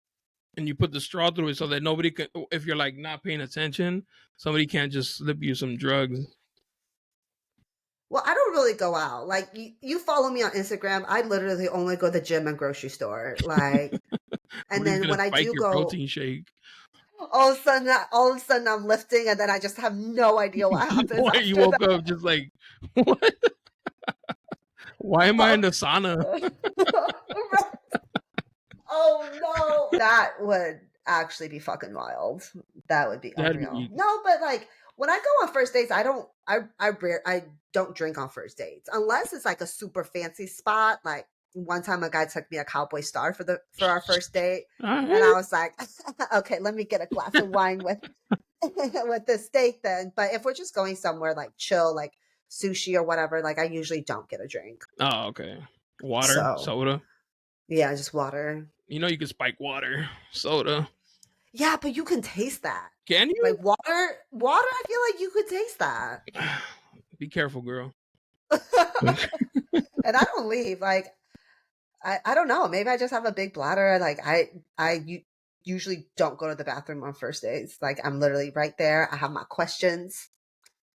and you put the straw through it so that nobody can. If you're like not paying attention, somebody can't just slip you some drugs. Well, I don't really go out. Like you follow me on Instagram. I literally only go to the gym and grocery store. Like, and Somebody's then gonna when I spike do your go, protein shake. all of a sudden I'm lifting, and then I just have no idea what happens Why you after woke up just like what? Why am I in that. the sauna? Oh no, that would actually be fucking wild. That would be That'd unreal. be No, but like when I go on first dates, I don't drink on first dates unless it's like a super fancy spot. Like one time, a guy took me a Cowboy Star for our first date, all and I right. was like, okay, let me get a glass of wine with with the steak then. But if we're just going somewhere like chill, like sushi or whatever, like I usually don't get a drink. Oh, okay. Water, So soda. yeah, just water. You know you can spike water, soda. Yeah, but you can taste that. Can you? Like water, I feel like you could taste that. Be careful, girl. And I don't leave. Like I don't know. Maybe I just have a big bladder. Like usually don't go to the bathroom on first dates. Like I'm literally right there. I have my questions.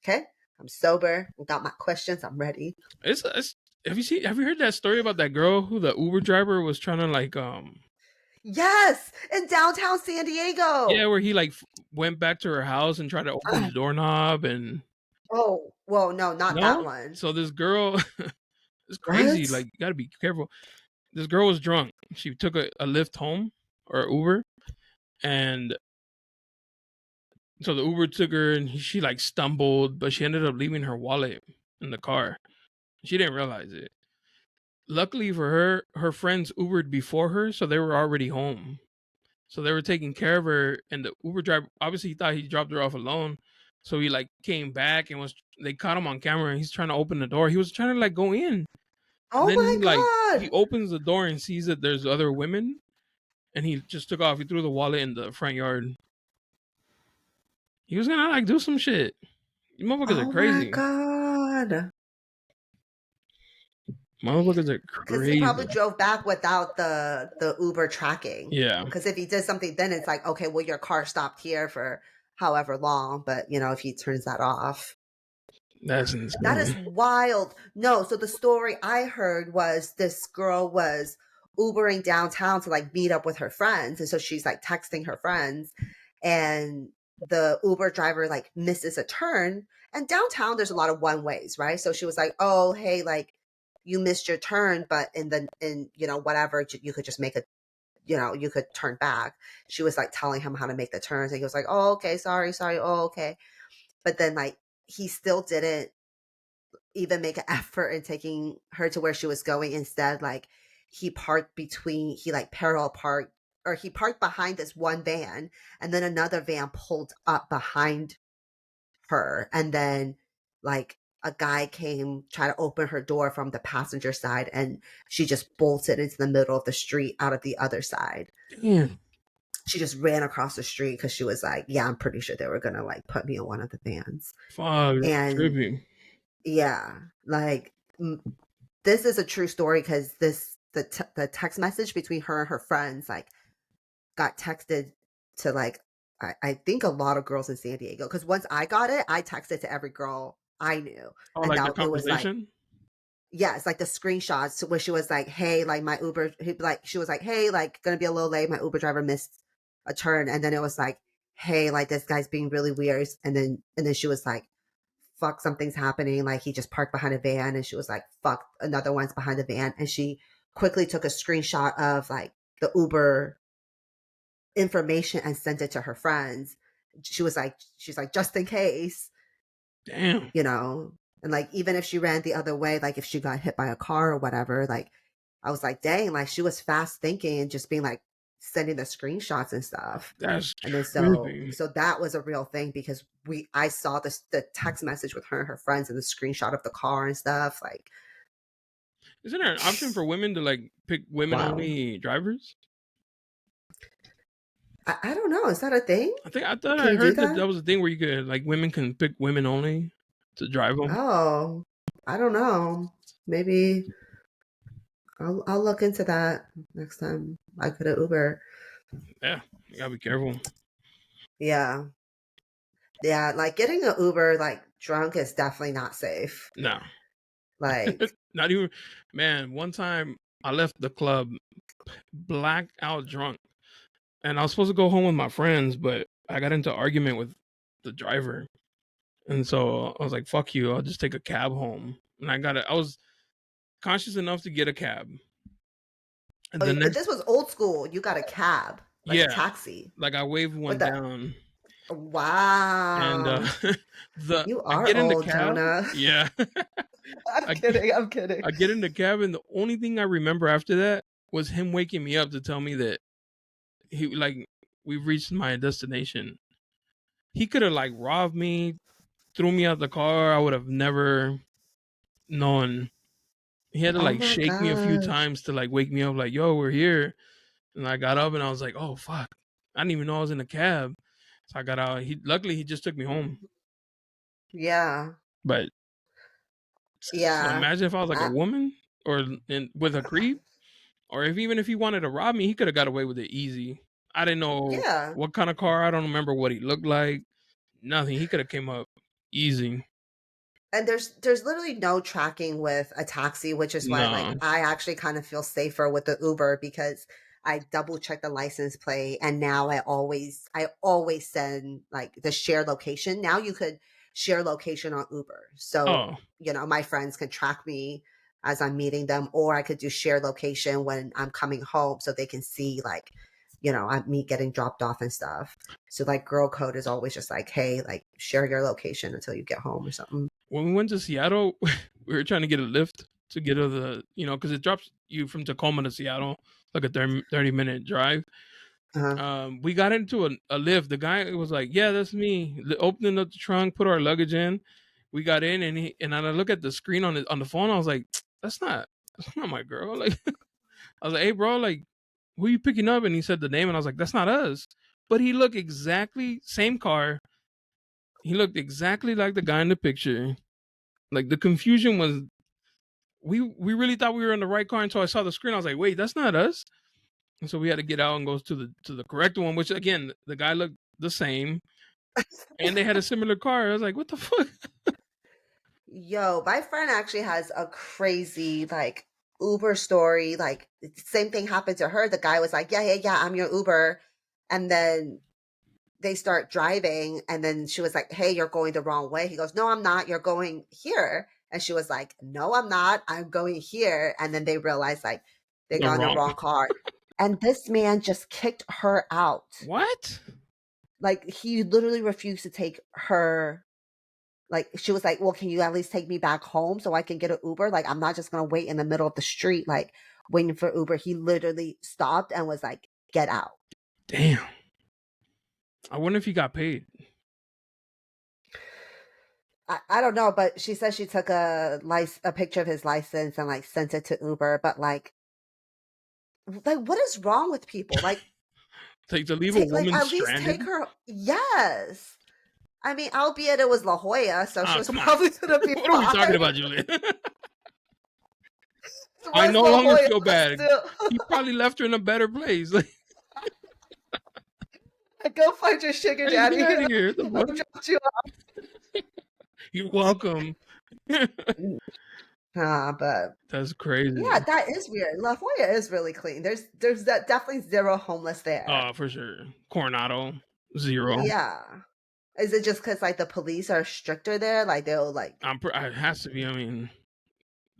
Okay. I'm sober. I got my questions. I'm ready. It's have you heard that story about that girl who the Uber driver was trying to like Yes, in downtown San yeah, Diego. where he like went back to her house and tried to open the doorknob and Oh, well, no, not that no? one. So this girl it's crazy, What? like you got to be careful. This girl was drunk. She took a Lyft home or Uber and so the Uber took her and she like stumbled, but she ended up leaving her wallet in the car. She didn't realize it. Luckily for her, her friends Ubered before her, so they were already home. So they were taking care of her, and the Uber driver obviously he thought he dropped her off alone. So he like came back and was they caught him on camera and he's trying to open the door. He was trying to like go in. And Oh then my he God. opens the door and sees that there's other women and he just took off. He threw the wallet in the front yard. He was gonna like do some shit. You motherfuckers are Oh my crazy. God. Motherfuckers are Because he crazy. probably drove back without the Uber tracking. Yeah, Because if he did something, then it's like, okay, well, your car stopped here for however long. But if he turns that off, that's that is insane. wild. No, so the story I heard was this girl was Ubering downtown to like meet up with her friends, and so she's like texting her friends, and the Uber driver like misses a turn. And downtown, there's a lot of one ways, right? So she was like, "Oh, hey, like you missed your turn, but in whatever, you could just make a you could turn back." She was like telling him how to make the turns, and he was like, "Oh, okay, sorry, oh, okay." But then like he still didn't even make an effort in taking her to where she was going. Instead, like he like parallel parked, or he parked behind this one van, and then another van pulled up behind her, and then like a guy came try to open her door from the passenger side, and she just bolted into the middle of the street out of the other side. Damn. She just ran across the street because she was like, yeah, I'm pretty sure they were gonna like put me in one of the vans. Fuck, that's And trippy. yeah, like this is a true story because the text message between her and her friends like got texted to like I think a lot of girls in San Diego, because once I got it, I texted to every girl I knew, Oh, and like the that it was like, conversation? yeah, it's like the screenshots where she was like, hey, like my Uber, like she was like, hey, like gonna be a little late, my Uber driver missed a turn, and then it was like, hey, like this guy's being really weird, and then she was like, fuck, something's happening, like he just parked behind a van, and she was like, fuck, another one's behind the van, and she quickly took a screenshot of like the Uber information and sent it to her friends. She's like, just in case, Damn. you know. And like, even if she ran the other way, like if she got hit by a car or whatever, like I was like, dang, like she was fast thinking and just being like sending the screenshots and stuff. That's And then trippy. so that was a real thing because I saw the text message with her and her friends and the screenshot of the car and stuff. Like, Isn't there an option for women to like pick women wow. only drivers? I don't know. Is that a thing? I thought Can I you do heard that that? that was a thing where you could like women can pick women only to drive them. Oh, I don't know. Maybe I'll look into that next time I go to Uber. Yeah, you gotta be careful. Yeah. Yeah, like getting an Uber like drunk is definitely not safe. No, Like, not even. Man, one time I left the club blacked out drunk, and I was supposed to go home with my friends, but I got into an argument with the driver, and so I was like, "Fuck you! I'll just take a cab home." And I was conscious enough to get a cab, and the oh, next, this was old school. You got a cab, like a yeah, taxi. like I waved What one the? down, and Wow. the You I are get in the old, cab, Jonah. yeah, I'm I kidding. I'm kidding. I get in the cab, and the only thing I remember after that was him waking me up to tell me that he like we've reached my destination. He could have like robbed me, threw me out the car. I would have never known. He had to Oh like my shake me a few gosh. times to like wake me up, like, yo, we're here. And I got up and I was like, oh fuck. I didn't even know I was in a cab. So I got out. He just took me home. Yeah. But so Yeah. imagine if I was like a I, woman or with a creep, or if even if he wanted to rob me, he could have got away with it easy. I didn't know yeah. what kind of car. I don't remember what he looked like. Nothing. He could have came up easy. And there's literally no tracking with a taxi, which is why like No. I actually kind of feel safer with the Uber because I double check the license plate, and now I always send like the shared location. Now you could share location on Uber, so Oh, my friends can track me as I'm meeting them, or I could do shared location when I'm coming home so they can see like I'm me getting dropped off and stuff. So like girl code is always just like, hey, like share your location until you get home or something. when we went to Seattle, we were trying to get a lift to get to because it drops you from Tacoma to Seattle, like a 30-minute drive. Uh-huh. We got into a lift. The guy was like, "Yeah, that's me." Opening up the trunk, put our luggage in. We got in, and I look at the screen on the phone. I was like, that's not my girl." Like, I was like, "Hey, bro, like, who you picking up?" And he said the name, and I was like, "That's not us." But he looked exactly same car. He looked exactly like the guy in the picture. Like the confusion was, we really thought we were in the right car until I saw the screen. I was like, "Wait, that's not us." And so we had to get out and go to the correct one, which again, the guy looked the same, and they had a similar car. I was like, "What the fuck?" Yo, my friend actually has a crazy like Uber story. Like same thing happened to her. The guy was like, "Yeah, yeah, yeah, I'm your Uber." And then they start driving and then she was like, "Hey, you're going the wrong way." He goes, "No, I'm not. You're going here." And she was like, "No, I'm not. I'm going here." And then they realized like they The got in the wrong. wrong car. And this man just kicked her out. What? Like he literally refused to take her. Like she was like, "Well, can you at least take me back home so I can get an Uber? Like I'm not just gonna wait in the middle of the street like waiting for Uber." He literally stopped and was like, "Get out." Damn. I wonder if he got paid. I don't know, but she said she took a picture of his license and like sent it to Uber. But like what is wrong with people? Like Like to leave a take like woman at least take stranded. her. Yes. I mean, albeit it was La Jolla, so she Ah, was come on. probably gonna be What are we talking fine. about, Julian? It I was no La longer Jolla, feel but bad. still, He probably left her in a better place. Like, go find your sugar hey, get daddy. out of here. The I fuck? dropped you You're welcome. but That's yeah, crazy. that is weird. La Jolla is really clean. There's that definitely zero homeless there. For sure. Coronado, zero. Yeah. Is it just because like the police are stricter there? Like they'll like It has to be. I mean,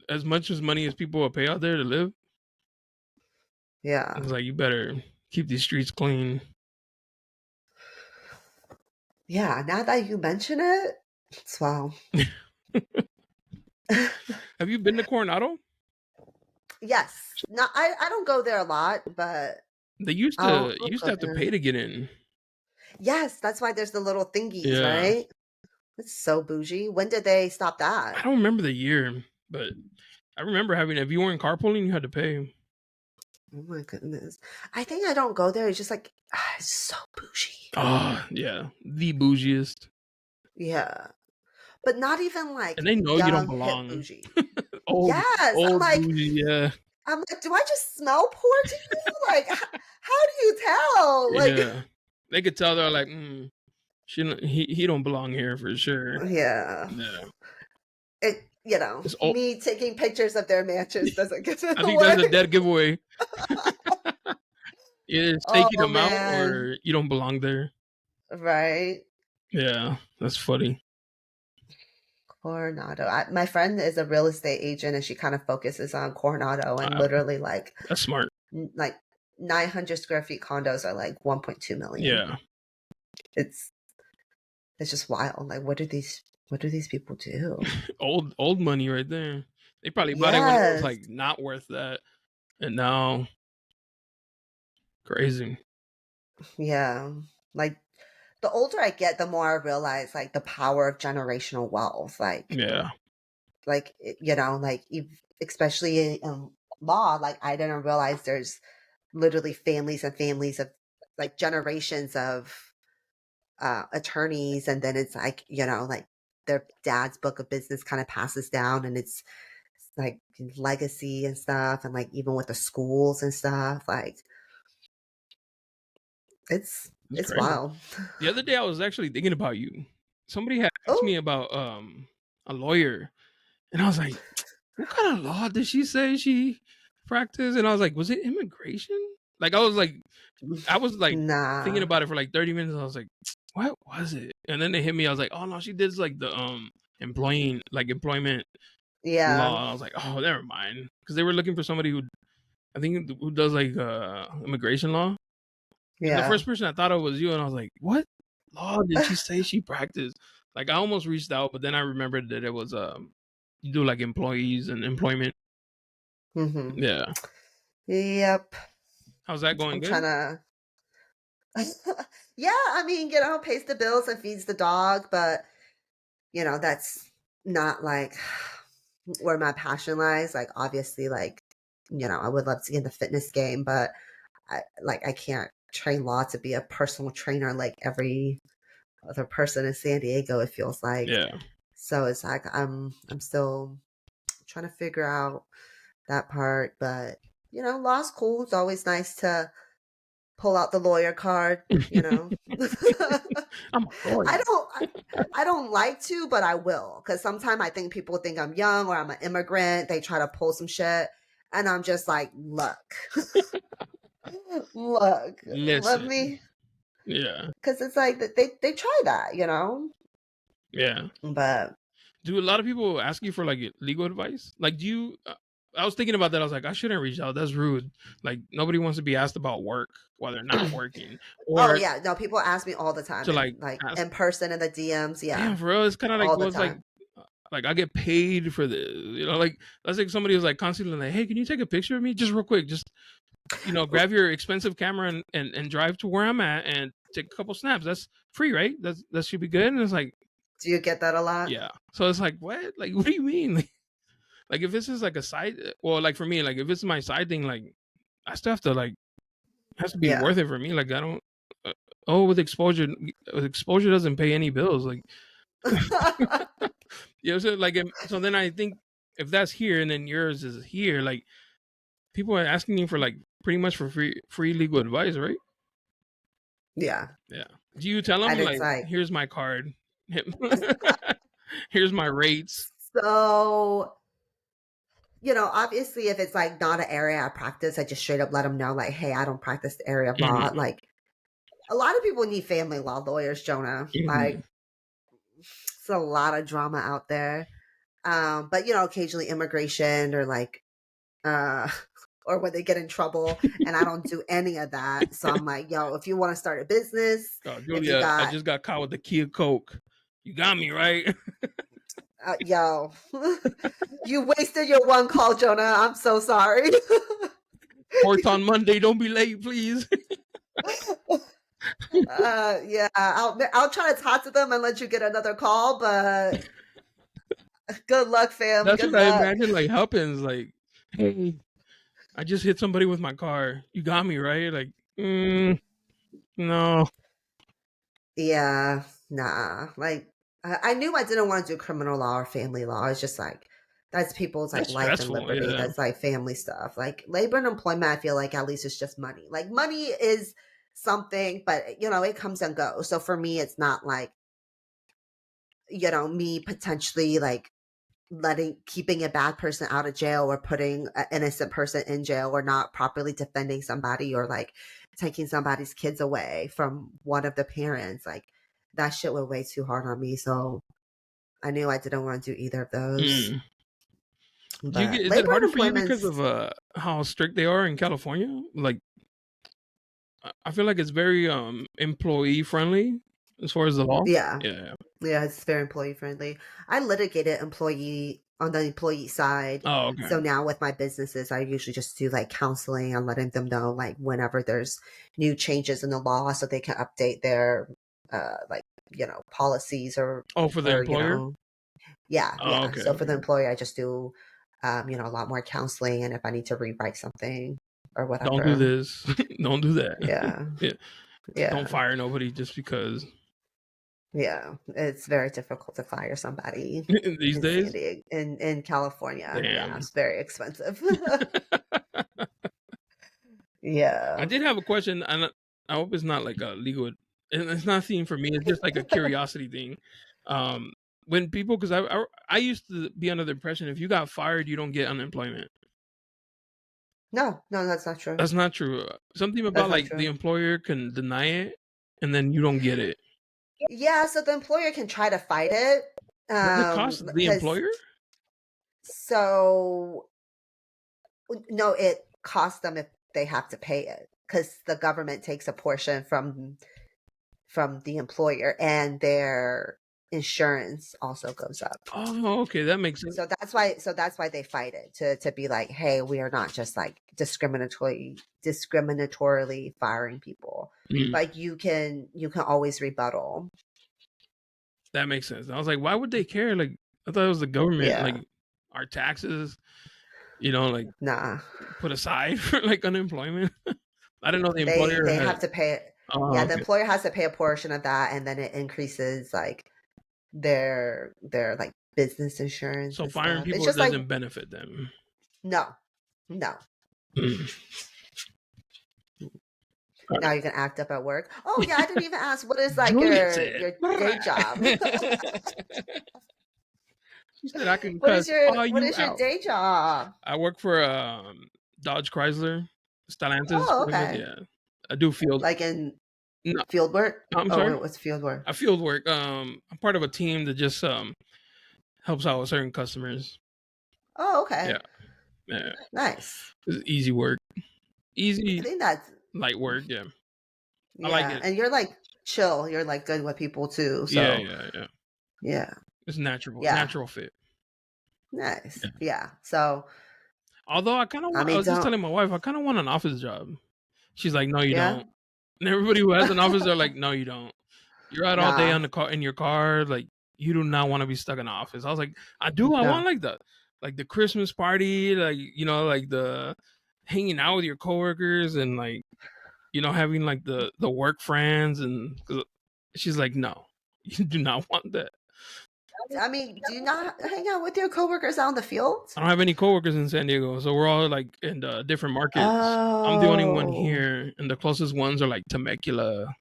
as much as money as people will pay out there to live, yeah. it's like you better keep these streets clean. Yeah, now that you mention it, it's wow. Have you been to Coronado? Yes. No, I don't go there a lot, but They used to I'll you used to go have to there. pay to get in. Yes, that's why there's the little thingies, Yeah. right? It's so bougie. When did they stop I that? don't remember the year, but I remember having if you weren't carpooling, you had to pay. Oh my goodness. I think I don't go there. It's just like it's so bougie. Oh, yeah. The bougiest. Yeah. But not even And like they know you don't young hip belong. bougie. Old Yes. I'm old like, bougie, yeah. do I just smell poor to you? Like, how do you tell? Like, Yeah. They could tell they're like, he don't belong here for sure. yeah. Yeah. It, It's old. me taking pictures of their matches doesn't get in I the think that's a way. dead giveaway. Either it's taking Oh them out man. or you don't belong there. Right. Yeah, that's funny. Coronado. My friend is a real estate agent and she kind of focuses on Coronado and Wow, literally that's smart. like 900 square feet condos are like 1.2 million. Yeah, It's it's just wild. Like what do these people do? old money right there. They probably bought it when it was Yes. like not worth that, and now crazy. Yeah. Like the older I get, the more I realize like the power of generational wealth. Yeah, Like especially in law, like I didn't realize there's literally families and families of like generations of attorneys, and then it's like like their dad's book of business kind of passes down, and it's like legacy and stuff, and like even with the schools and stuff, like it's it's crazy. wild. The other day I was actually thinking about you. Somebody had asked Oh, me about a lawyer, and I was like, what kind of law did she say she practiced? And I was like, was it immigration? Like I was thinking nah, about it for like 30 minutes. I was like, what was it? And then they hit me. I was like, oh no, she did like the employment yeah, law. And I was like, oh, never mind, because they were looking for somebody who I think who does like immigration law. And the yeah. first person I thought of was you, and I was like, what law did she say she practiced? Like I almost reached out, but then I remembered that it was you do like employees and employment. hmm Yeah. Yep. How's that going? I'm Good. trying to. Yeah, I mean, pays the bills and feeds the dog, but that's not like where my passion lies. Like, obviously, like, I would love to get in the fitness game, but I can't train law to be a personal trainer like every other person in San Diego, it feels like. Yeah. So it's like I'm still trying to figure out that part, but law's cool. It's always nice to pull out the lawyer card, I'm a I lawyer. don't I, I don't like to, but I will, because sometimes I think people think I'm young or I'm an immigrant. They try to pull some shit, and I'm just like, look, look, let Listen. me, Yeah. because it's like they try that. Yeah. But Do a lot of people ask you for like legal advice? Like, do you? I was thinking about that. I was like, I shouldn't reach out. That's rude. Like, nobody wants to be asked about work while they're not working, oh or yeah, no, people ask me all the time, to and like like ask. in person in the DMs, yeah, Damn, for real, it's kind of like all the was time. like I get paid for this. Like let's say somebody was like constantly like, hey, can you take a picture of me just real quick? Just grab your expensive camera and drive to where I'm at and take a couple snaps. That's free, right? That should be good. And it's like, Do you get that a lot? Yeah. So it's like, what? Like, what do you mean? Like if this is like a side, well, like for me, like if it's my side thing, like I still have to like it has to be Yeah. worth it for me. Like I don't. Uh, oh, with exposure doesn't pay any bills. Like you know, so like so then I think if that's here and then yours is here, like people are asking you for like pretty much for free legal advice, right? Yeah. Yeah. Do you tell them And it's like, like, here's my card, here's my rates? so, obviously if it's like not an area I practice, I just straight up let them know like, hey, I don't practice the area of law. Mhm, Like a lot of people need family law lawyers, Jonah. mhm. Like it's a lot of drama out there. But occasionally immigration or like uh or when they get in trouble, and I don't do any of that. So I'm like, yo, if you want to start a business, Oh, if you Julia, I got just got caught with the Kia Coke. You got me right. yo, you wasted your one call, Jonah. I'm so sorry. Court's on Monday. Don't be late, please. Yeah, I'll try to talk to them and let you get another call, but good luck, fam. That's Good what I luck. imagine like happens. Like, hey, I just hit somebody with my car. You got me right. Like, no, Yeah, nah. Like I knew I didn't want to do criminal law or family law. It's just like that's people's like that's life and stressful. liberty. Yeah. That's like family stuff. Like labor and employment, I feel like at least it's just money. Like money is something, but it comes and goes. So for me, it's not like, me potentially like keeping a bad person out of jail or putting an innocent person in jail or not properly defending somebody or like taking somebody's kids away from one of the parents. Like that shit went way too hard on me. So I knew I didn't want to do either of those. Mm. Do you get? But Is it labor and harder for you because employment's, of how strict they are in California? Like, I feel like it's very employee friendly as far as the law. yeah. Yeah. Yeah, it's very employee friendly. I litigated employee on the employee side. Oh, okay. So now with my businesses, I usually just do like counseling and letting them know like whenever there's new changes in the law so they can update their like, policies Oh, for the or employer. yeah, Oh, yeah. okay. So for the Okay. employer, I just do a lot more counseling and if I need to rewrite something or Don't do whatever. this. Don't do that. Yeah. Yeah. Don't Yeah. fire nobody just because Yeah, it's very difficult to fire somebody these in days. in California. Yeah, Damn. it's very expensive. I Yeah. did have a question, and I hope it's not like a legal. And it's not theme for me. It's just like a curiosity thing. Um, when people, because I used to be under the impression if you got fired, you don't get unemployment. No, no, that's not true. That's not true. Something That's about not like the true. employer can deny it, and then you don't get it. Yeah, so the employer can try to fight it. Does it cost the Because employer? so no, it costs them if they have to pay it because the government takes a portion from the employer and their insurance also goes up. Oh, okay, that makes sense. So that's why they fight it to be like, hey, we are not just like discriminatorily firing people. Mm, Like you can always rebuttal. that makes sense. I was like, why would they care? Like, I thought it was the government, Yeah. like our taxes, like Nah. put aside for like unemployment. I didn't know the They employer they had. have to pay it. Oh, Yeah, the okay. employer has to pay a portion of that and then it increases like their like business insurance So and firing stuff. It's people just like doesn't benefit them. no. No. Mm. Now you can act up at work. Oh yeah, I didn't even ask what is like Julia your said. your day job. She said I can cuss all What you is your out. day job? I work for Dodge Chrysler, Stellantis, Oh, pretty much. okay. Yeah, I do field. Like in No, field work? I'm Oh, sorry. wait, what's field work? I field work. I'm part of a team that just helps out with certain customers. Oh, Yeah, okay. yeah. Nice. It's easy work, I easy think that's light work. Yeah, I like yeah. it. And you're like chill. You're like good with people too. Yeah, So yeah, yeah. yeah. It's natural, Yeah. natural fit. Nice. Yeah. Yeah. So Although I kind of I want, I mean was just don't telling my wife, I kind of want an office job. She's like, no, you yeah? don't. And everybody who has an office, they're like, no, you don't. You're out all day Nah. on the car in your car, like you do not want to be stuck in the office. I was like, I do. I want No. like the Christmas party, like like the hanging out with your coworkers and like having like the work friends. And 'cause she's like, no, you do not want that. I mean, do you not hang out with your coworkers out in the field? I don't have any coworkers in San Diego, so we're all like in different markets. I'm the only one Oh. here, and the closest ones are like Temecula,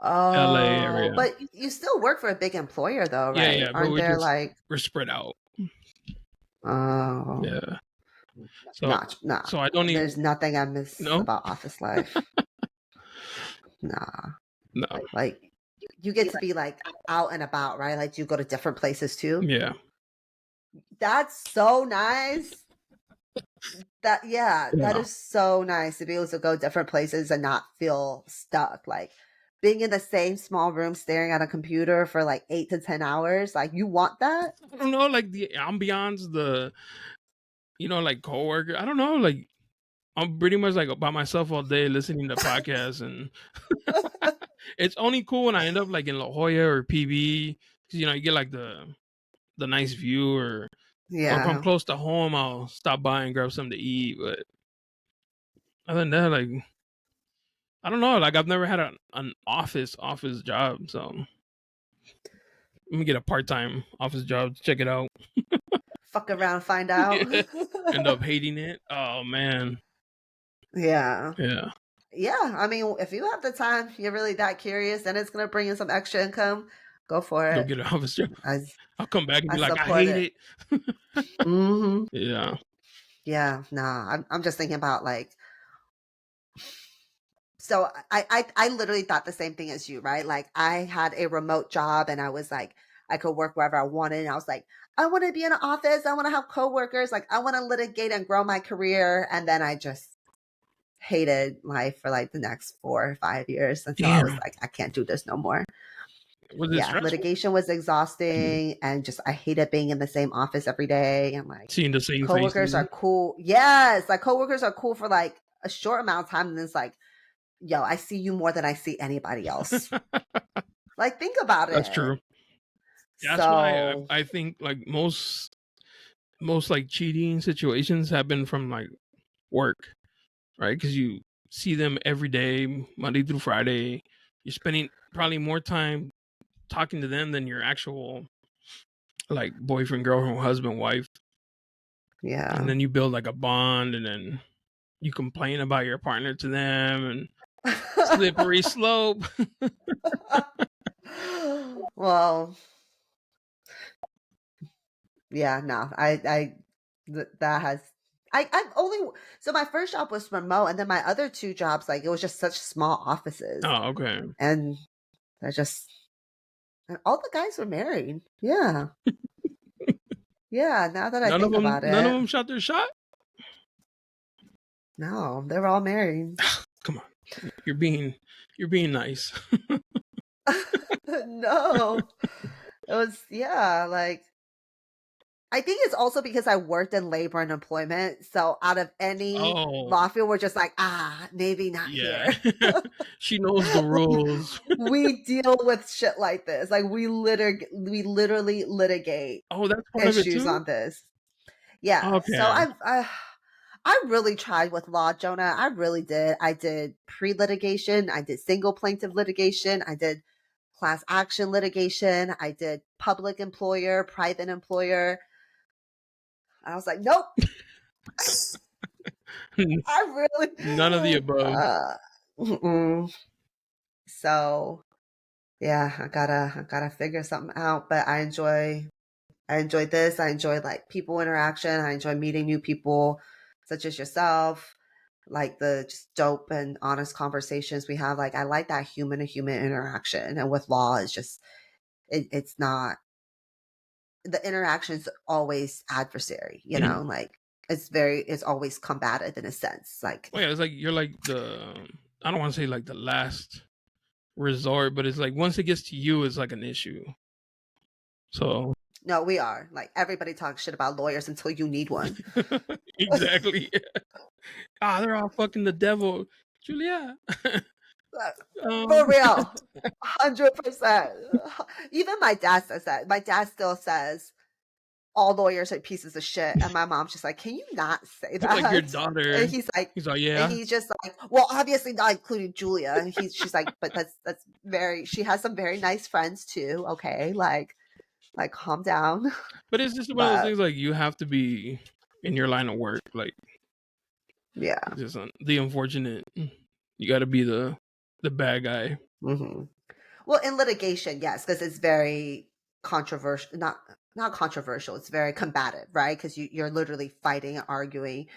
LA Oh, area. but you still work for a big employer though, Yeah, right? yeah, but Aren't there like we're spread out. oh, Yeah, so not nah. so I don't even There's nothing I miss no about office life. Nah. no Like you get to be like out and about, right? Like you go to different places too. yeah That's so nice. That yeah. is so nice to be able to go different places and not feel stuck. Like being in the same small room staring at a computer for like 8 to 10 hours. Like you want that? I don't know, like the ambiance, the like coworker. I don't know, like I'm pretty much like by myself all day listening to podcasts, and it's only cool when I end up like in La Jolla or PB because you get like the nice view, or if I'm Yeah. close to home, I'll stop by and grab something to eat. But other than that, like I don't know, like I've never had an office job, so let me get a part time office job to check it out. Fuck around, find out. Yeah. End up hating it. Oh man, Yeah. yeah. Yeah. I mean, if you have the time, you're really that curious, and it's gonna bring in some extra income, go for Go it. get an office job. I I'll come back and I be like, I support hate it. it. Hmm. Yeah. Yeah, nah. I'm just thinking about like so I literally thought the same thing as you, right? Like I had a remote job and I was like I could work wherever I wanted. And I was like, I want to be in an office. I want to have coworkers. Like I want to litigate and grow my career. And then I just hated life for like the next 4 or 5 years until I was Damn. like, I can't do this no more. Was it Yeah, stressful? litigation was exhausting and just I hated being in the same office every day. And like Seeing the same coworkers faces. are cool. Yes, like coworkers are cool for like a short amount of time. And then it's like, yo, I see you more than I see anybody else. Like, think about That's it. true. That's why So, I think like most like cheating situations happen from like work, right? Because you see them every day, Monday through Friday. You're spending probably more time talking to them than your actual like boyfriend, girlfriend, husband, wife. And yeah. then you build like a bond, and then you complain about your partner to them, and slippery slope. Well, yeah, no, that has, I've only, so my first job was remote, and then my other two jobs, like, it was just such small offices. Oh, okay. And they're just, and all the guys were married. Yeah. Yeah. Now that I think about None of it, them shot their shot. no, they were all married. Come on, you're being nice. No, it was, yeah, like, I think it's also because I worked in labor and employment. So out of any Oh, law field, we're just like, maybe not yeah. here. She knows the we, rules. we deal with shit like this. Like we literally litigate Oh, that's part of it issues too? on this. Yeah. So Okay. I really tried with law, Jonah. I really did. I did pre-litigation. I did single plaintiff litigation. I did class action litigation. I did public employer, private employer. I was like, nope. I None of the really above. mm-mm. So yeah, I gotta figure something out. But I enjoy this. I enjoy like people interaction. I enjoy meeting new people such as yourself. Like the just dope and honest conversations we have. Like I like that human to human interaction. And with law, it's just it's not the interaction's always adversary, Mhm. like it's always combative in a sense. Like Well, yeah, it's like you're like I don't want to say like the last resort, but it's like once it gets to you, it's like an issue. So no, we are. Like everybody talks shit about lawyers until you need one. exactly. Ah, they're all fucking the devil, Julia. For Um, real. 100%. Even my dad says that. My dad still says all lawyers are pieces of shit. And my mom's just like, can you not say like your that? And daughter, he's like, and yeah. he's just like, well, obviously not including Julia. And she's like, but that's very, she has some very nice friends too. Okay. Like calm down. But it's just one of those But things like you have to be in your line of work. Like yeah. just the unfortunate, you got to be the bad guy. Hmm. Well, in litigation, yes, because it's very controversial, not controversial. It's very combative, right? Because you're literally fighting and arguing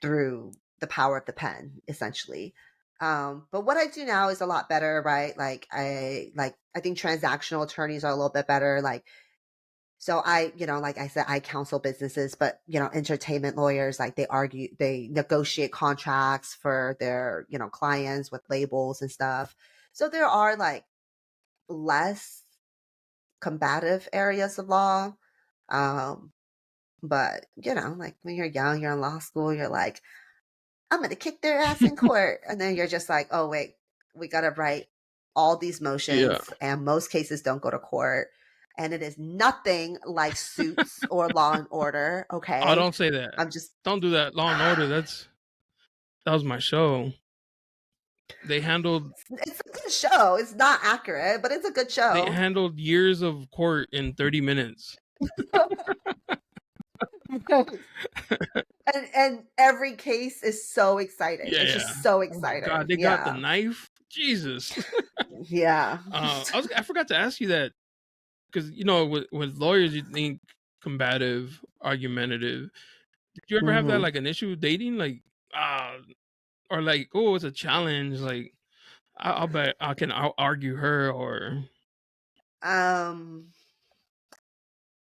through the power of the pen, essentially. But what I do now is a lot better, right? I think transactional attorneys are a little bit better. So like I said, I counsel businesses, but entertainment lawyers, like they negotiate contracts for their, clients with labels and stuff. So there are like less combative areas of law. Um, but like when you're young, you're in law school, you're like, I'm gonna kick their ass in court. And then you're just like, oh wait, we gotta write all these Yeah. motions, and most cases don't go to court. And it is nothing like Suits or Law and Order. Oh, Okay. don't say that. I'm just Don't do that. Law and Order. That was my show. They handled it's a good show. It's not accurate, but it's a good they show. handled years of court in 30 minutes. And every case is so exciting. Yeah, It's yeah. just so Oh my god, exciting. they got the Yeah. knife. Jesus. Yeah. I forgot to ask you that because with lawyers you think combative, argumentative. Did you ever have that Hmm. like an issue dating like uh or like oh it's a challenge like I'll bet I'll argue her or Um,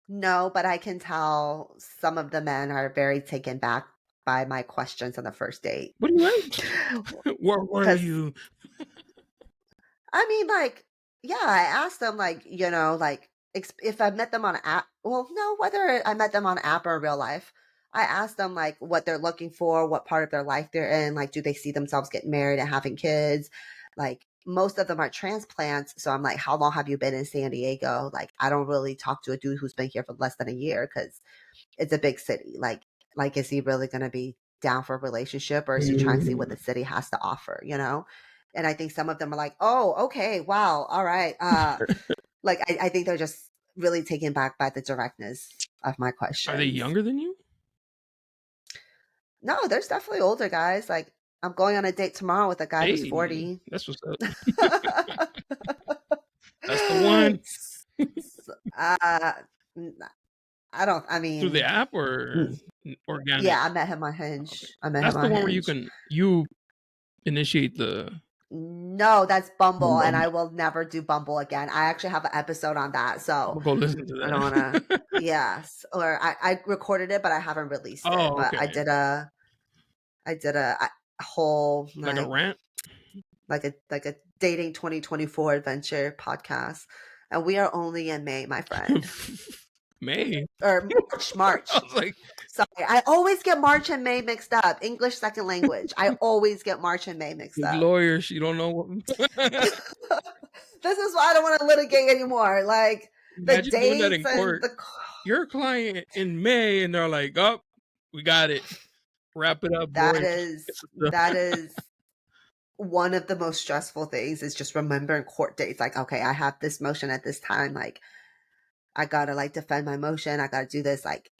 no, but I can tell some of the men are very taken back by my questions on the first date. what do you like? Where were Because you? I mean, like, yeah, I asked them, like, if I met them on an app. Well, no, whether I met them on an app or in real life, I asked them, like, what they're looking for, what part of their life they're in. Like, do they see themselves getting married and having kids? Like, most of them are transplants. So I'm like, how long have you been in San Diego? Like, I don't really talk to a dude who's been here for less than a year because it's a big city. Like, is he really going to be down for a relationship, or is he trying to see what the city has to offer? And I think some of them are like, oh, okay, wow, all right. Like I think they're just really taken back by the directness of my Are they questions. younger than you? No, there's definitely older guys. Like I'm going on a date tomorrow with a guy who's Hey, 40. that's what's up. That's the one. uh, I don't. I Through the mean, app or yeah, organic? I met him on Okay. Hinge. I met him That's the on one where Hinge. you initiate the No, that's Bumble, and Bumble. I will never do Bumble again. I actually have an episode on that, I'm so gonna go listen to I don't want to. that. Yes, or I recorded it, but I haven't released it. Oh, But okay. I did a whole Like a rant? like a dating 2024 adventure podcast, and we are only in May, my friend, May. or March. I March. was like, Sorry, I always get March and May mixed up. English second language. I always get March and May mixed big up. lawyer, she don't know what This is why I don't want to litigate anymore. Like the imagine doing that dates in and court. Your client in May and they're like, oh, we got it. Wrap it up, that boys. is that is one of the most stressful things is just remembering court dates. Like, okay, I have this motion at this time. Like, I gotta like defend my motion. I gotta do this. Like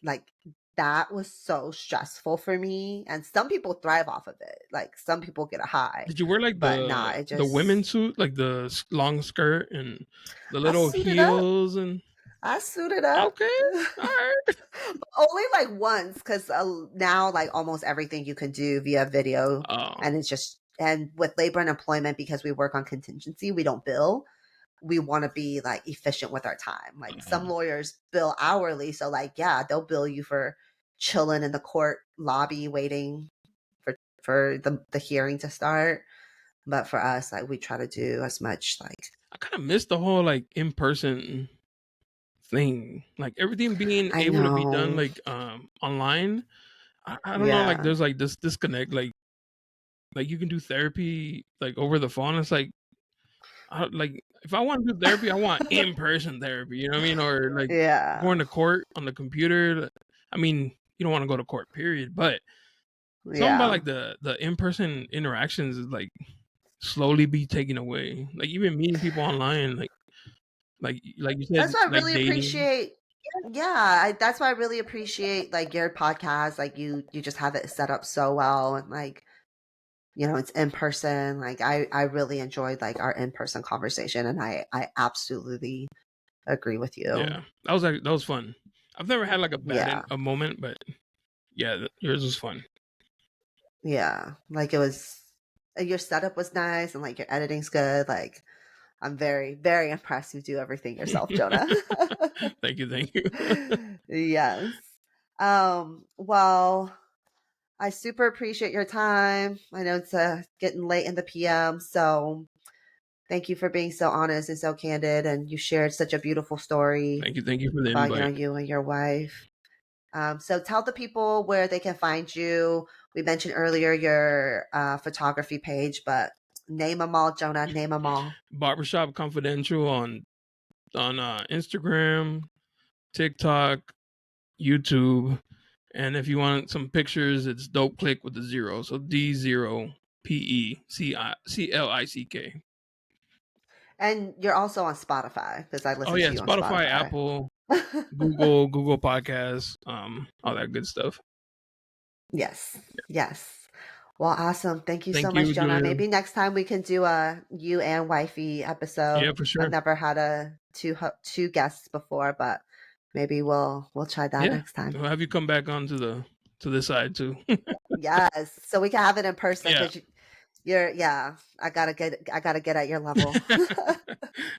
that was so stressful for me. And some people thrive off of it. Like some people get a high, Did you wear like but nah, it the women's just suit, like the long skirt and the I little suited up. heels and I suited up. okay, all right. Only like once, because now like almost everything you can do via video, Oh, and it's just and with labor and employment, because we work on contingency, we don't bill. We want to be like efficient with our time. Like some lawyers bill hourly, so like yeah, they'll bill you for chilling in the court lobby waiting for the hearing to start. But for us, like we try to do as much like I kind of miss the whole like in person thing, like everything being I able to be done know, like online. I don't know, like yeah. there's like this disconnect. Like like you can do therapy like over the phone. It's like if I want to do therapy, I want in person therapy. You know what I mean? Or like Yeah. going to court on the computer. I mean, you don't want to go to court, period. But something about Yeah. like the in person interactions is like slowly be taken away. Like even meeting people online, like you said, That's why I like really dating. appreciate. Yeah, that's why I really appreciate like your podcast. Like you just have it set up so well, and like it's in person. Like I really enjoyed like our in person conversation, and I absolutely agree with you. Yeah, that was fun. I've never had like a Yeah, a moment, but yeah, yours was fun. yeah. Like it was. Your setup was nice, and like your editing's good. Like I'm very very impressed. You do everything yourself, Jonah. Thank you, thank you. Yes. Well, I super appreciate your time. I know it's getting late in the PM, so thank you for being so honest and so candid. And you shared such a beautiful story Thank you for the about invite. you and your wife. So tell the people where they can find you. We mentioned earlier your photography page, but name them all, Jonah. Name them all. Barbershop Confidential on Instagram, TikTok, YouTube, and if you want some pictures, it's Dope Click with the zero. So D0PECICK. And you're also on Spotify because I Oh listen yeah, to you on Spotify, Spotify. Apple, Google Podcasts, all that good stuff. Yes. Yes. Well, awesome. Thank you so Thank much, you, Jonah. Julia. Maybe next time we can do a you and wifey Yeah, episode. for I've sure. never had a two guests before, but maybe we'll try that Yeah, next time. we'll have you come back on to this side too. Yes, so we can have it in person Yeah. because you're yeah. I gotta get at your level.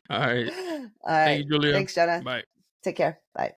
All right. All Thank right. you, Julia. Thanks, Jonah. Bye. Take care. Bye.